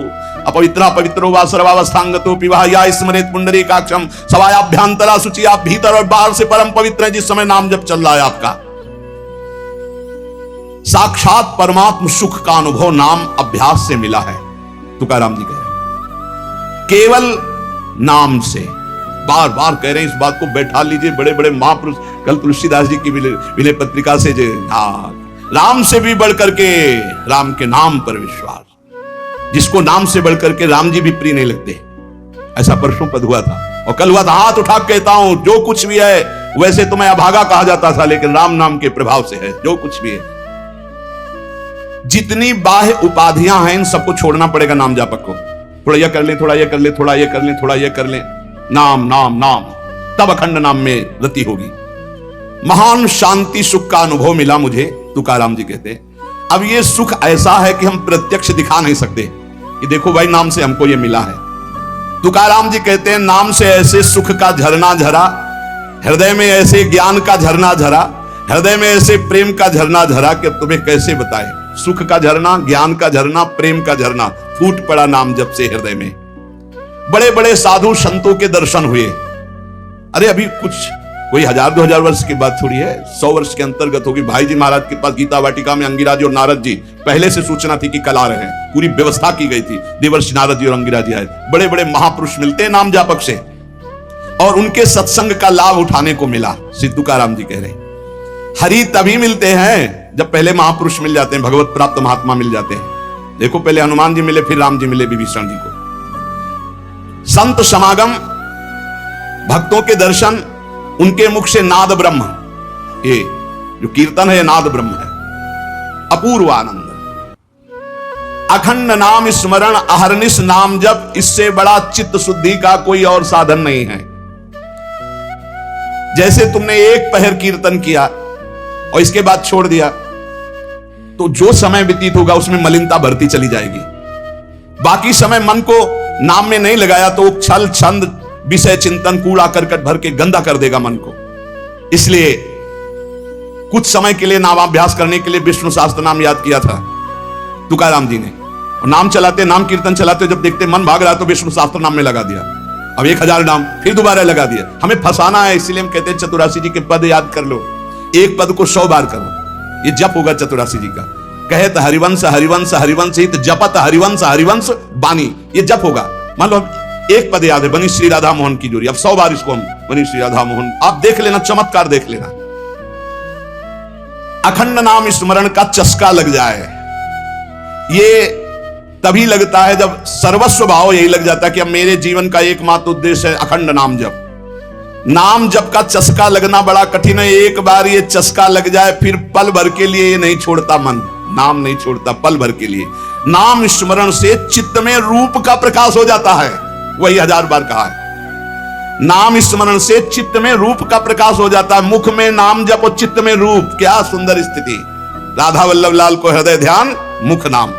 अपवित्रा पवित्रो वा सर्वावस्थांगतो पिवा या स्मरेत पुंडरीकाक्षम सवायाभ्यंतरा शुचि। आप भीतर और बाहर से परम पवित्र हैं जिस समय नाम जप चल रहा है आपका। साक्षात परमात्म सुख का अनुभव नाम अभ्यास से मिला है, तुकाराम जी कह रहे हैं। केवल नाम से, बार बार कह रहे हैं इस बात को, बैठा लीजिए बड़े बड़े महापुरुष। कल तुलसीदास जी की विनय पत्रिका से राम से भी बढ़ करके राम के नाम पर विश्वास, जिसको नाम से बढ़ करके राम जी भी प्रिय नहीं लगते। ऐसा परसों पद हुआ था और कल हुआ था। हाथ उठा कहता हूं जो कुछ भी है, वैसे तो मैं अभागा कहा जाता था, लेकिन राम नाम के प्रभाव से है जो कुछ भी है। जितनी बाह्य उपाधियां हैं इन सबको छोड़ना पड़ेगा नाम जापक को। थोड़ा ये कर ले, थोड़ा ये कर ले, थोड़ा ये कर ले, थोड़ा ये कर ले, नाम नाम नाम, तब अखंड नाम में रति होगी। महान शांति सुख का अनुभव मिला मुझे, तुकाराम जी कहते। अब ये सुख ऐसा है कि हम प्रत्यक्ष दिखा नहीं सकते कि देखो भाई नाम से हमको ये मिला है। तुकाराम जी कहते हैं नाम से ऐसे सुख का झरना झरा, हृदय में ऐसे ज्ञान का झरना झरा, हृदय में ऐसे प्रेम का झरना झरा कि तुम्हें कैसे बताए। सुख का झरना, ज्ञान का झरना, प्रेम का झरना फूट पड़ा नाम जब से हृदय में। बड़े बड़े साधु संतों के दर्शन हुए। अरे अभी कुछ कोई 1000-2000 वर्ष की बात थोड़ी है, 100 वर्ष के अंतर्गत होगी। भाई जी महाराज के पास गीता वाटिका में अंगिरा जी और नारद जी, पहले से सूचना थी कि कल आ रहे हैं, पूरी व्यवस्था की गई थी। देवर्षि नारद जी और अंगिरा जी आए। बड़े बड़े महापुरुष मिलते हैं नाम जापक से, और उनके सत्संग का लाभ उठाने को मिला। श्री तुकाराम जी कह रहे हैं हरि तभी मिलते हैं जब पहले महापुरुष मिल जाते हैं, भगवत प्राप्त महात्मा मिल जाते हैं। देखो पहले हनुमान जी मिले, फिर राम जी मिले विभीषण जी को। संत समागम, भक्तों के दर्शन, उनके मुख से नाद ब्रह्म, ये जो कीर्तन है नाद ब्रह्म है, अपूर्व आनंद। अखंड नाम स्मरण अहरनिश नाम जप, इससे बड़ा चित्त शुद्धि का कोई और साधन नहीं है। जैसे तुमने एक पहर कीर्तन किया और इसके बाद छोड़ दिया, तो जो समय व्यतीत होगा उसमें मलिनता बढ़ती चली जाएगी। बाकी समय मन को नाम में नहीं लगाया तो छल छंद विषय चिंतन कूड़ा करकट भर के गंदा कर देगा मन को। इसलिए कुछ समय के लिए नामाभ्यास करने के लिए विष्णु सहस्त्र नाम याद किया था तुकाराम जी ने, और नाम चलाते, नाम कीर्तन चलाते, जब देखते मन भाग रहा तो विष्णु सहस्त्र नाम में लगा दिया। अब 1000 नाम फिर दोबारा लगा दिया। हमें फंसाना है, इसलिए हम कहते हैं चतुरासी जी के पद याद कर लो, एक पद को 100 बार करो, ये जप होगा चतुरासी जी का। कहत हरिवंश हरिवंश हरिवंश हित, जपत हरिवंश हरिवंश बानी, ये जप होगा। मान लो एक पद याद है, बनी श्री राधा मोहन की जोड़ी, अब 100 बार इसको हम बनी श्री राधा मोहन, आप देख लेना, चमत्कार देख लेना। अखंड नाम स्मरण का चस्का लग जाए, ये तभी लगता है जब सर्वस्व भाव यही लग जाता है कि अब मेरे जीवन का एकमात्र उद्देश्य है अखंड नाम जप। नाम जप का चस्का लगना बड़ा कठिन है। एक बार ये चस्का लग जाए फिर पल भर के लिए ये नहीं छोड़ता मन, नाम नहीं छोड़ता पल भर के लिए। नाम स्मरण से चित्त में रूप का प्रकाश हो जाता है, वही 1000 बार कहा है। नाम स्मरण से चित्त में रूप का प्रकाश हो जाता है। मुख में नाम जप और चित्त में रूप, क्या सुंदर स्थिति। राधा वल्लभ लाल को हृदय ध्यान, मुख नाम।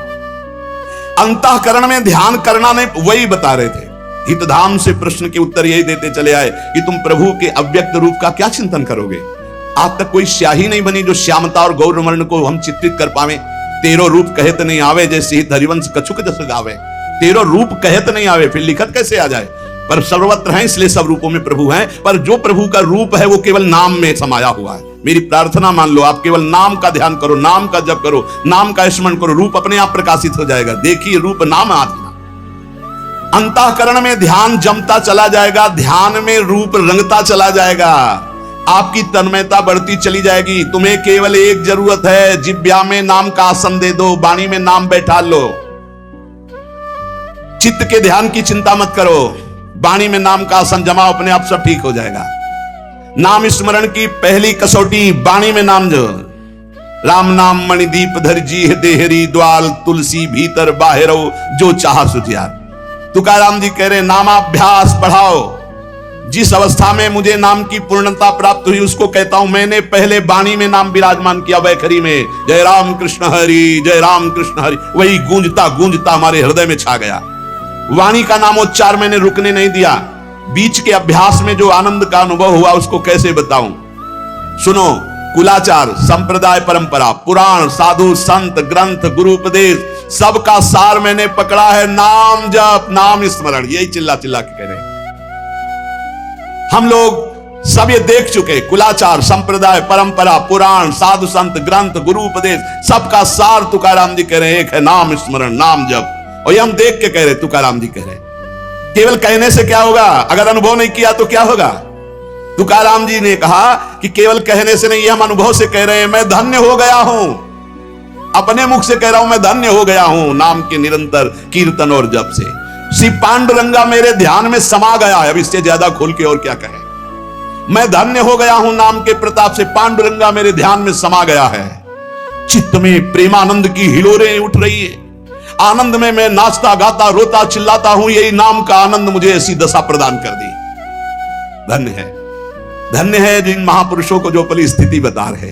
अंतःकरण में ध्यान करना नहीं, वही बता रहे थे। हितधाम से प्रश्न के उत्तर यही देते चले आए कि तुम प्रभु के अव्यक्त रूप का क्या चिंतन करोगे। आज तक कोई स्याही नहीं बनी जो श्यामता और गौरवर्ण को हम चित्रित कर पावे। 13 रूप कहत नहीं आवे, जैसे हित हरिवंश कछुक जस गावे। 13 रूप कहत नहीं आवे, फिर लिखत कैसे आ जाए। पर सर्वत्र हैं, इसलिए सब रूपों में प्रभु हैं। पर जो प्रभु का रूप है वो केवल नाम में समाया हुआ है। मेरी प्रार्थना मान लो, आप केवल नाम का ध्यान करो, नाम का जप करो, नाम का स्मरण करो, रूप अपने आप प्रकाशित हो जाएगा। देखिए रूप नाम आत्मा। अंतःकरण में ध्यान जमता चला जाएगा, ध्यान में रूप रंगता चला जाएगा, आपकी तन्मयता बढ़ती चली जाएगी। तुम्हें केवल एक जरूरत है, जिब्या में नाम का आसन दे दो, वाणी में नाम बैठा लो। चित्त के ध्यान की चिंता मत करो, वाणी में नाम का आसन जमाओ, अपने आप सब ठीक हो जाएगा। नाम स्मरण की पहली कसौटी वाणी में नाम जो, राम नाम मणिदीप धर जी देहरी द्वाल, तुलसी भीतर बाहरो जो चाह सुधियार। तुकाराम जी कह रहे नामाभ्यास बढ़ाओ। जिस अवस्था में मुझे नाम की पूर्णता प्राप्त हुई उसको कहता हूं मैंने पहले वाणी में नाम विराजमान किया, वैखरी में जय राम कृष्ण हरि, जय राम कृष्ण हरि, वही गूंजता गूंजता हमारे हृदय में छा गया। वाणी का नामोच्चार मैंने रुकने नहीं दिया। बीच के अभ्यास में जो आनंद का अनुभव हुआ उसको कैसे बताऊं। सुनो, कुलाचार, संप्रदाय, परंपरा, पुराण, साधु, संत, ग्रंथ, गुरु उपदेश, सबका सार मैंने पकड़ा है नाम जप, नाम स्मरण। यही चिल्ला चिल्ला के कह रहे हैं हम लोग। सब ये देख चुके, कुलाचार, संप्रदाय, परंपरा, पुराण, साधु, संत, ग्रंथ, गुरु उपदेश, सबका सार तुकाराम जी कह रहे हैं एक है नाम स्मरण, नाम जप। और ये हम देख के कह रहे, तुकाराम जी कह रहे केवल कहने से क्या होगा, अगर अनुभव नहीं किया तो क्या होगा। तुकाराम जी ने कहा कि केवल कहने से नहीं, हम अनुभव से कह रहे हैं। मैं धन्य हो गया हूं, अपने मुख से कह रहा हूं, मैं धन्य हो गया हूं नाम के निरंतर कीर्तन और जप से। श्री पांडुरंगा मेरे ध्यान में समा गया है। अब इससे ज्यादा खोल के और क्या कहें। मैं धन्य हो गया हूं नाम के प्रताप से, पांडुरंगा मेरे ध्यान में समा गया है। चित्त में प्रेमानंद की हिलोरें उठ रही है। आनंद में मैं नाचता गाता रोता चिल्लाता हूं। यही नाम का आनंद मुझे ऐसी दशा प्रदान कर दी। धन्य है, धन्य है जिन महापुरुषों को जो पली स्थिति बता रहे।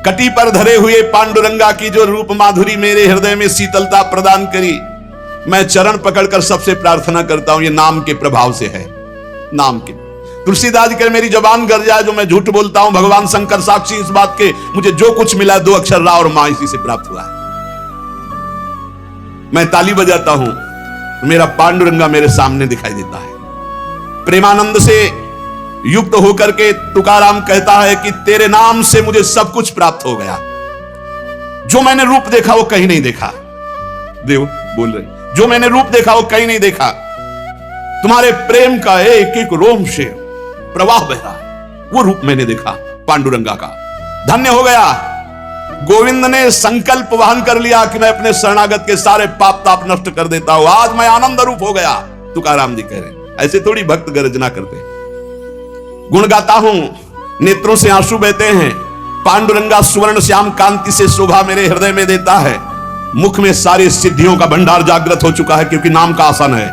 कटी पर धरे हुए पांडुरंगा की जो रूप माधुरी मेरे हृदय में शीतलता प्रदान करी। मैं चरण पकड़कर सबसे प्रार्थना करता हूं, ये नाम के प्रभाव से है। नाम के तुलसीदास जी कह, मेरी जबान गर जाए जो मैं झूठ बोलता हूं, भगवान शंकर साक्षी इस बात के, मुझे जो कुछ मिला 2 अक्षर रा और मां इसी से प्राप्त हुआ है। मैं ताली बजाता हूं तो मेरा पांडुरंगा मेरे सामने दिखाई देता है। प्रेमानंद से युक्त होकर के तुकाराम कहता है कि तेरे नाम से मुझे सब कुछ प्राप्त हो गया। जो मैंने रूप देखा वो कहीं नहीं देखा। देव बोल रहे, जो मैंने रूप देखा वो कहीं नहीं देखा। तुम्हारे प्रेम का एक एक रोम से प्रवाह बह रहा है, वो रूप मैंने देखा पांडुरंगा का। धन्य हो गया। गोविंद ने संकल्प वहन कर लिया कि मैं अपने शरणागत के सारे पाप ताप नष्ट कर देता हूं। आज मैं आनंद रूप हो गया। तुकाराम जी कह रहे, ऐसे थोड़ी भक्त गर्जना करते। गुण गाता हूं, नेत्रों से आंसू बहते हैं। पांडुरंगा सुवर्ण श्याम कांति से शोभा मेरे हृदय में देता है। मुख में सारी सिद्धियों का भंडार जागृत हो चुका है, क्योंकि नाम का आसन है।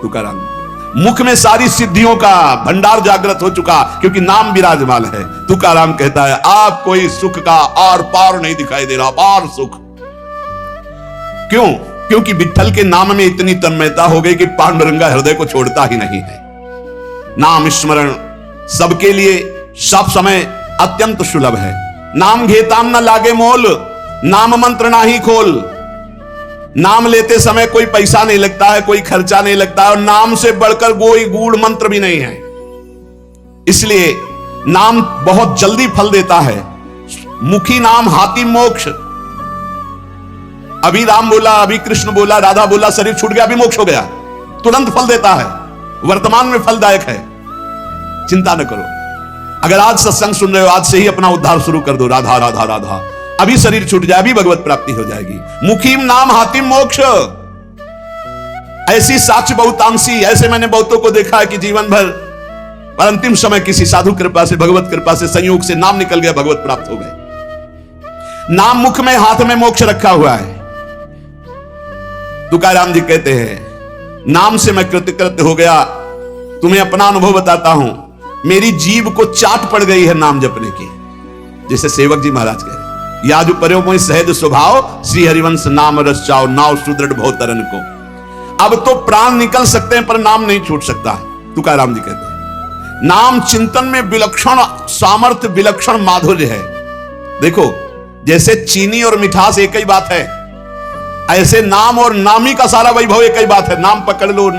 तुकाराम, मुख में सारी सिद्धियों का भंडार जागृत हो चुका, क्योंकि नाम विराजमान है। तुकाराम कहता है, आप कोई सुख का आर पार नहीं दिखाई दे रहा, पार सुख। क्यों? क्योंकि विठ्ठल के नाम में इतनी तन्मयता हो गई कि पांडुरंगा हृदय को छोड़ता ही नहीं है। नाम स्मरण सबके लिए सब समय अत्यंत सुलभ है। नाम घेताम न लागे मोल, नाम मंत्र ना ही खोल। नाम लेते समय कोई पैसा नहीं लगता है, कोई खर्चा नहीं लगता है, और नाम से बढ़कर कोई गूढ़ मंत्र भी नहीं है। इसलिए नाम बहुत जल्दी फल देता है। मुखी नाम हाथी मोक्ष। अभी राम बोला, अभी कृष्ण बोला, राधा बोला, शरीर छूट गया, अभी मोक्ष हो गया। तुरंत फल देता है, वर्तमान में फलदायक है। चिंता न करो। अगर आज सत्संग सुन रहे हो, आज से ही अपना उद्धार शुरू कर दो। राधा राधा राधा, अभी शरीर छूट जाए, अभी भगवत प्राप्ति हो जाएगी। मुखीम नाम हातिम मोक्ष। ऐसी साक्ष्य बहुतांशी, ऐसे मैंने बहुतों को देखा है कि जीवन भर और अंतिम समय किसी साधु कृपा से, भगवत कृपा से, संयोग से नाम निकल गया, भगवत प्राप्त हो गए। नाम मुख में, हाथ में मोक्ष रखा हुआ है। तुकाराम जी कहते हैं, नाम से मैं कृतकृत्य हो गया। तुम्हें अपना अनुभव बताता हूं, मेरी जीभ को चाट पड़ गई है नाम जपने की। जैसे सेवक जी महाराज कह रहे, या जो पर्यो मोहि सहज स्वभाव, श्री हरिवंश नाम रस चाओ, नाव सुदृढ़ बहुत तरन को। अब तो प्राण निकल सकते हैं पर नाम नहीं छूट सकता है। तुकाराम जी कहते हैं, नाम चिंतन में विलक्षण सामर्थ्य, विलक्षण माधुर्य है। देखो, जैसे चीनी और मिठास एक ही बात है, ऐसे नाम और नामी का सारा वैभव एक ही बात है। नाम पकड़ लो।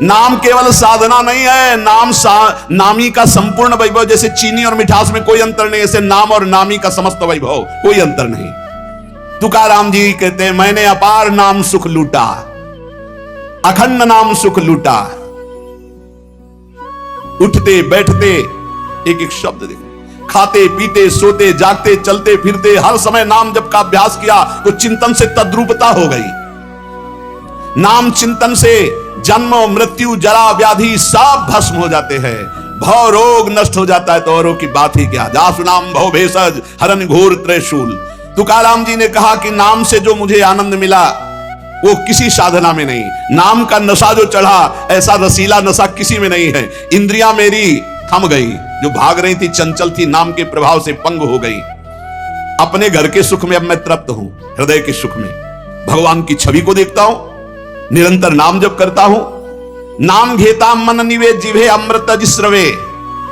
नाम केवल साधना नहीं है, नामी का संपूर्ण वैभव। जैसे चीनी और मिठास में कोई अंतर नहीं, ऐसे नाम और नामी का समस्त वैभव, कोई अंतर नहीं। तुकाराम जी कहते हैं, मैंने अपार नाम सुख लूटा, अखंड नाम सुख लूटा। उठते बैठते एक एक शब्द देखो, खाते पीते सोते जागते चलते फिरते हर समय नाम जप का अभ्यास किया तो चिंतन से तद्रूपता हो गई। नाम चिंतन से जन्म मृत्यु जरा व्याधि सब भस्म हो जाते हैं। भव रोग नष्ट हो जाता है तो औरों की बात ही क्या। जासु नाम भव भेषज हरन घोर त्रिशूल। तुकाराम जी ने कहा कि नाम से जो मुझे आनंद मिला वो किसी साधना में नहीं। नाम का नशा जो चढ़ा, ऐसा रसीला नशा किसी में नहीं है। इंद्रियां मेरी थम गई, जो भाग रही थी, चंचल थी, नाम के प्रभाव से पंग हो गई। अपने घर के सुख में अब मैं तृप्त हूं, हृदय के सुख में भगवान की छवि को देखता हूं, निरंतर नाम जप करता हूं। नाम घेता मन निवेद जिभे अमृत जिस्रवे।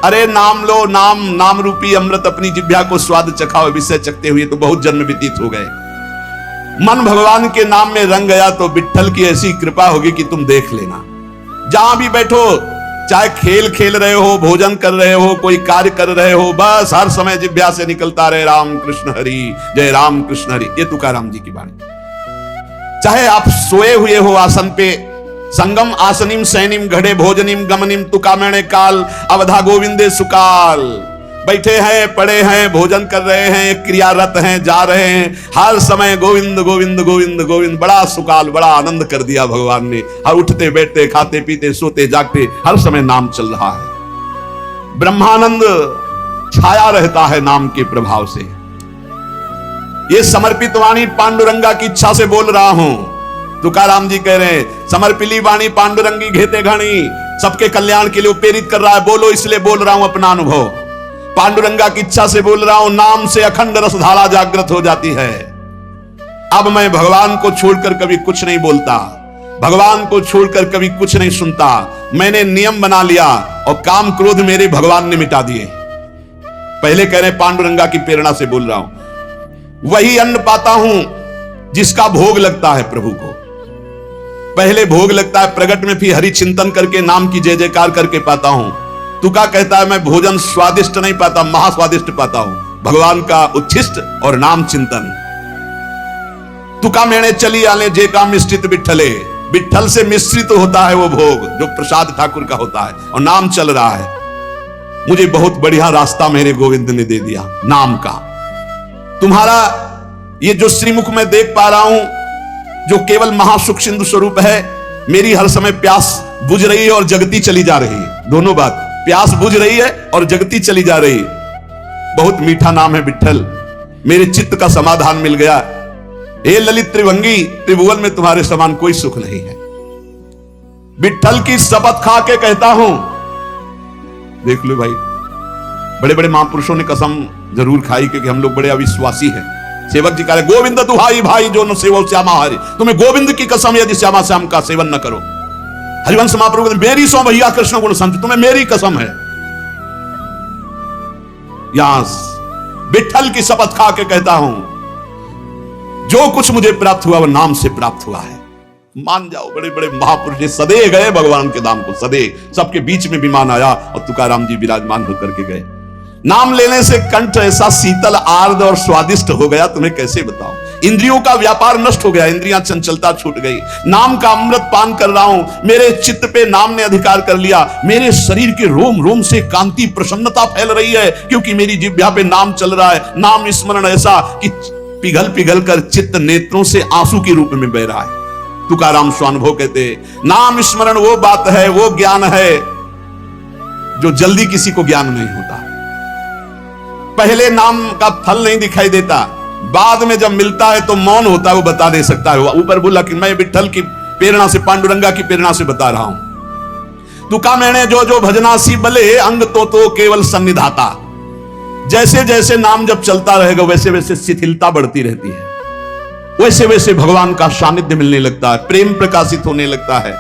अरे नाम लो, नाम रूपी अमृत अपनी जिह्वा को स्वाद चखाओ। विषय चखते हुए तो बहुत जन्म व्यतीत हो गए। मन भगवान के नाम में रंग गया तो विठ्ठल की ऐसी कृपा होगी कि तुम देख लेना। जहां भी बैठो, चाहे खेल खेल रहे हो, भोजन कर रहे हो, कोई कार्य कर रहे हो, बस हर समय जिह्वा से निकलता रहे राम कृष्ण हरि, जय राम कृष्ण हरि। ये तुकाराम जी की वाणी। चाहे आप सोए हुए हो आसन पे, संगम आसनिम सैनिम घड़े भोजनिम गमनिम तुका मेणे काल अवधा गोविंदे सुकाल। बैठे हैं, पड़े हैं, भोजन कर रहे हैं, क्रियारत हैं, जा रहे हैं, हर समय गोविंद गोविंद गोविंद गोविंद। बड़ा सुकाल, बड़ा आनंद कर दिया भगवान ने। हर उठते बैठते, खाते पीते, सोते जागते हर समय नाम चल रहा है। ब्रह्मानंद छाया रहता है नाम के प्रभाव से। ये समर्पित वाणी पांडुरंगा की इच्छा से बोल रहा हूं। तुकाराम जी कह रहे हैं, समर्पिली वाणी पांडुरंगी घेते घणी, सबके कल्याण के लिए प्रेरित कर रहा है। बोलो इसलिए बोल रहा हूं अपना अनुभव। पांडुरंगा की इच्छा से बोल रहा हूं। नाम से अखंड रसधारा जागृत हो जाती है। अब मैं भगवान को छोड़कर कभी कुछ नहीं बोलता, भगवान को छोड़कर कभी कुछ नहीं सुनता। मैंने नियम बना लिया और काम क्रोध मेरे भगवान ने मिटा दिए। पहले कह रहे पांडुरंगा की प्रेरणा से बोल रहा हूं। वही अन्न पाता हूं जिसका भोग लगता है प्रभु को। पहले भोग लगता है प्रगट में, फिर हरि चिंतन करके नाम की जय जयकार करके पाता हूं। तुका कहता है मैं भोजन स्वादिष्ट नहीं पाता, महास्वादिष्ट पाता हूं। भगवान का उच्छिष्ट और नाम चिंतन। तुका मेणे चली आले जे का मिश्रित बिठले, बिठल से मिश्रित होता है वो भोग जो प्रसाद ठाकुर का होता है, और नाम चल रहा है। मुझे बहुत बढ़िया रास्ता मेरे गोविंद ने दे दिया नाम का। तुम्हारा ये जो श्रीमुख में देख पा रहा हूं, जो केवल महासुख सिंधु स्वरूप है, मेरी हर समय प्यास बुझ रही है और जगती चली जा रही है। दोनों बात, प्यास बुझ रही है और जगती चली जा रही। बहुत मीठा नाम है विठ्ठल। मेरे चित्त का समाधान मिल गया। हे ललित त्रिभंगी, त्रिभुवन में तुम्हारे समान कोई सुख नहीं है। विठ्ठल की शपथ खा के कहता हूं, देख लो भाई, बड़े बड़े महापुरुषों ने कसम जरूर खाई क्योंकि हम लोग बड़े अविश्वासी हैं। सेवक जी कह रहे गोविंद दुहाई भाई जो न सेवो श्यामा हरि, तुम्हें गोविंद की कसम यदि श्यामा श्याम का सेवन न करो। हरिवंश महाप्रभु मेरी सो भैया कृष्ण गुण संत, तुम्हें मेरी कसम है। यहां विठ्ठल की शपथ खा के कहता हूं, जो कुछ मुझे प्राप्त हुआ वह नाम से प्राप्त हुआ है। मान जाओ, बड़े बड़े महापुरुष सदैव गए भगवान के धाम को, सदैव सबके बीच में विमान आया और तुकाराम जी विराजमान होकर के गए। नाम लेने से कंठ ऐसा शीतल आर्द्र और स्वादिष्ट हो गया, तुम्हें कैसे बताऊं। इंद्रियों का व्यापार नष्ट हो गया, इंद्रियां चंचलता छूट गई। नाम का अमृत पान कर रहा हूं, मेरे चित्त पे नाम ने अधिकार कर लिया। मेरे शरीर के रोम रोम से कांति प्रसन्नता फैल रही है, क्योंकि मेरी जिह्वा पे नाम चल रहा है। नाम स्मरण ऐसा कि पिघल पिघल कर चित्त नेत्रों से आंसू के रूप में बह रहा है। तुकाराम स्वानुभव कहते, नाम स्मरण वो बात है, वो ज्ञान है जो जल्दी किसी को ज्ञान नहीं होता। पहले नाम का फल नहीं दिखाई देता, बाद में जब मिलता है तो मौन होता है, वो बता दे सकता है। ऊपर बोला कि मैं विठ्ठल की प्रेरणा से, पांडुरंगा की प्रेरणा से बता रहा हूं। तुका मैंने जो जो भजनासी बले अंग तो केवल सन्निधाता। जैसे जैसे नाम जब चलता रहेगा वैसे वैसे शिथिलता बढ़ती रहती है, वैसे वैसे भगवान का सानिध्य मिलने लगता है, प्रेम प्रकाशित होने लगता है।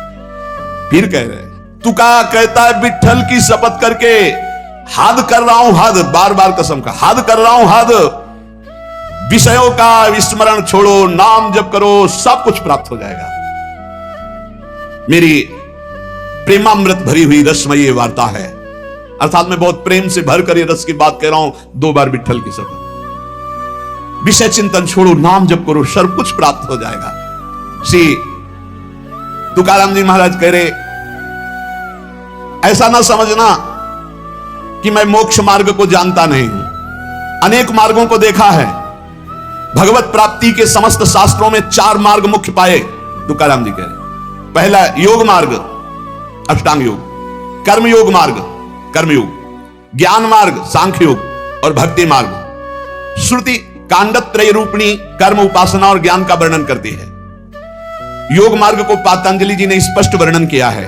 फिर कह रहे तुका कहता है विठ्ठल की शपथ करके हद कर रहा हूं, हद, बार बार कसम का हद कर रहा हूं, हद। विषयों का विस्मरण छोड़ो, नाम जप करो, सब कुछ प्राप्त हो जाएगा। मेरी प्रेमामृत भरी हुई रसमयी वार्ता है, अर्थात मैं बहुत प्रेम से भरकर ये रस की बात कह रहा हूं। 2 बार विठ्ठल की शपथ। विषय चिंतन छोड़ो, नाम जप करो, सब कुछ प्राप्त हो जाएगा। श्री तुकाराम जी महाराज कह रहे, ऐसा ना समझना कि मैं मोक्ष मार्ग को जानता नहीं हूं, अनेक मार्गों को देखा है। भगवत प्राप्ति के समस्त शास्त्रों में 4 मार्ग मुख्य पाए, तुकाराम जी कह रहे। पहला योग मार्ग, अष्टांग योग, कर्म योग मार्ग, कर्मयोग, ज्ञान मार्ग, सांख्य योग, और भक्ति मार्ग। श्रुति कांडत्रय रूपणी कर्म, उपासना और ज्ञान का वर्णन करती है। योग मार्ग को पतंजलि जी ने स्पष्ट वर्णन किया है।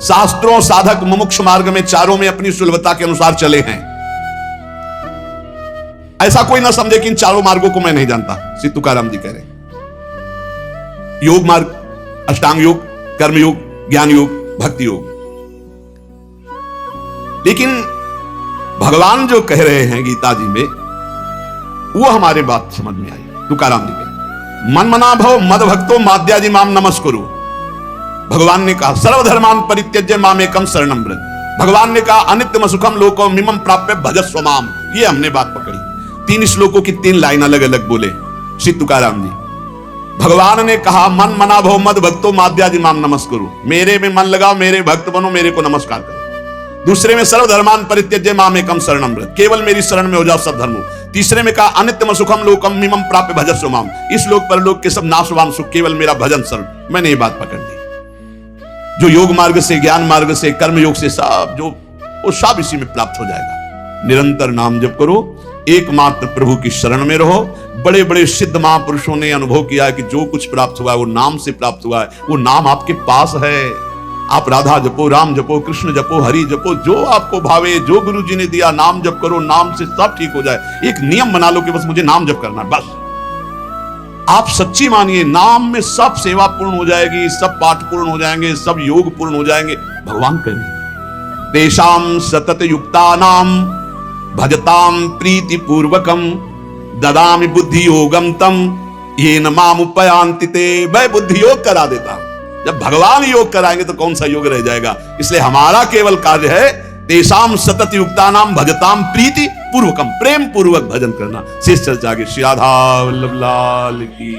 शास्त्रों साधक मुमुक्ष मार्ग में चारों में अपनी सुलभता के अनुसार चले हैं। ऐसा कोई ना समझे कि इन चारों मार्गों को मैं नहीं जानता, श्री तुकाराम जी कह रहे। योग मार्ग, अष्टांग योग, कर्म योग, ज्ञान योग, भक्ति योग। लेकिन भगवान जो कह रहे हैं गीता जी में, वो हमारे बात समझ में आई। तुकाराम जी कह, मन मना भव मद भक्तो माद्याजी माम नमस्कुरु। भगवान ने कहा सर्वधर्मान परित्यज्य मामेकम शरणं व्रज। भगवान ने कहा अनित्यम सुखम लोको मिमम प्राप्य भजस्व माम। ये हमने बात पकड़ी। 3 श्लोकों की 3 लाइन अलग अलग बोले श्री तुकाराम जी। भगवान ने कहा मन मना भव मद भक्तो माद्यादि माम नमस्करो, मेरे में मन लगाओ, मेरे भक्त बनो, मेरे को नमस्कार करो। दूसरे में सर्वधर्मान परित्यज्य माम एकम शरणम व्रज, केवल मेरी शरण में हो जाओ सब धर्मों। तीसरे में कहा अनित्यम सुखम लोकम मिमम प्राप्य भजस्व माम, इस लोक पर लोक के सब नाशवान सुख केवल मेरा भजन शरण। मैंने ये बात पकड़ ली, जो योग मार्ग से, ज्ञान मार्ग से, कर्म योग से सब जो वो सब इसी में प्राप्त हो जाएगा। निरंतर नाम जप करो, एकमात्र प्रभु की शरण में रहो। बड़े बड़े सिद्ध महापुरुषों ने अनुभव किया है कि जो कुछ प्राप्त हुआ है वो नाम से प्राप्त हुआ है, वो नाम आपके पास है। आप राधा जपो, राम जपो, कृष्ण जपो, हरि जपो, जो आपको भावे, जो गुरु जी ने दिया नाम जप करो, नाम से सब ठीक हो जाए। एक नियम बना लो कि बस मुझे नाम जप करना है, बस। आप सच्ची मानिए, नाम में सब सेवा पूर्ण हो जाएगी, सब पाठ पूर्ण हो जाएंगे, सब योग पूर्ण हो जाएंगे। भगवान कहेंगे तेषाम सतत युक्तानाम भजताम प्रीति पूर्वकम ददामि बुद्धि योगम तम ये न माम उपयांति ते, मैं बुद्धि योग करा देता हूं। जब भगवान योग कराएंगे तो कौन सा योग रह जाएगा। इसलिए हमारा केवल कार्य है तेषाम सतत युक्तानाम भजताम प्रीति पूर्वकम, प्रेम पूर्वक भजन करना। शेष चर्चा आगे। श्री राधा वल्लभ लाल की।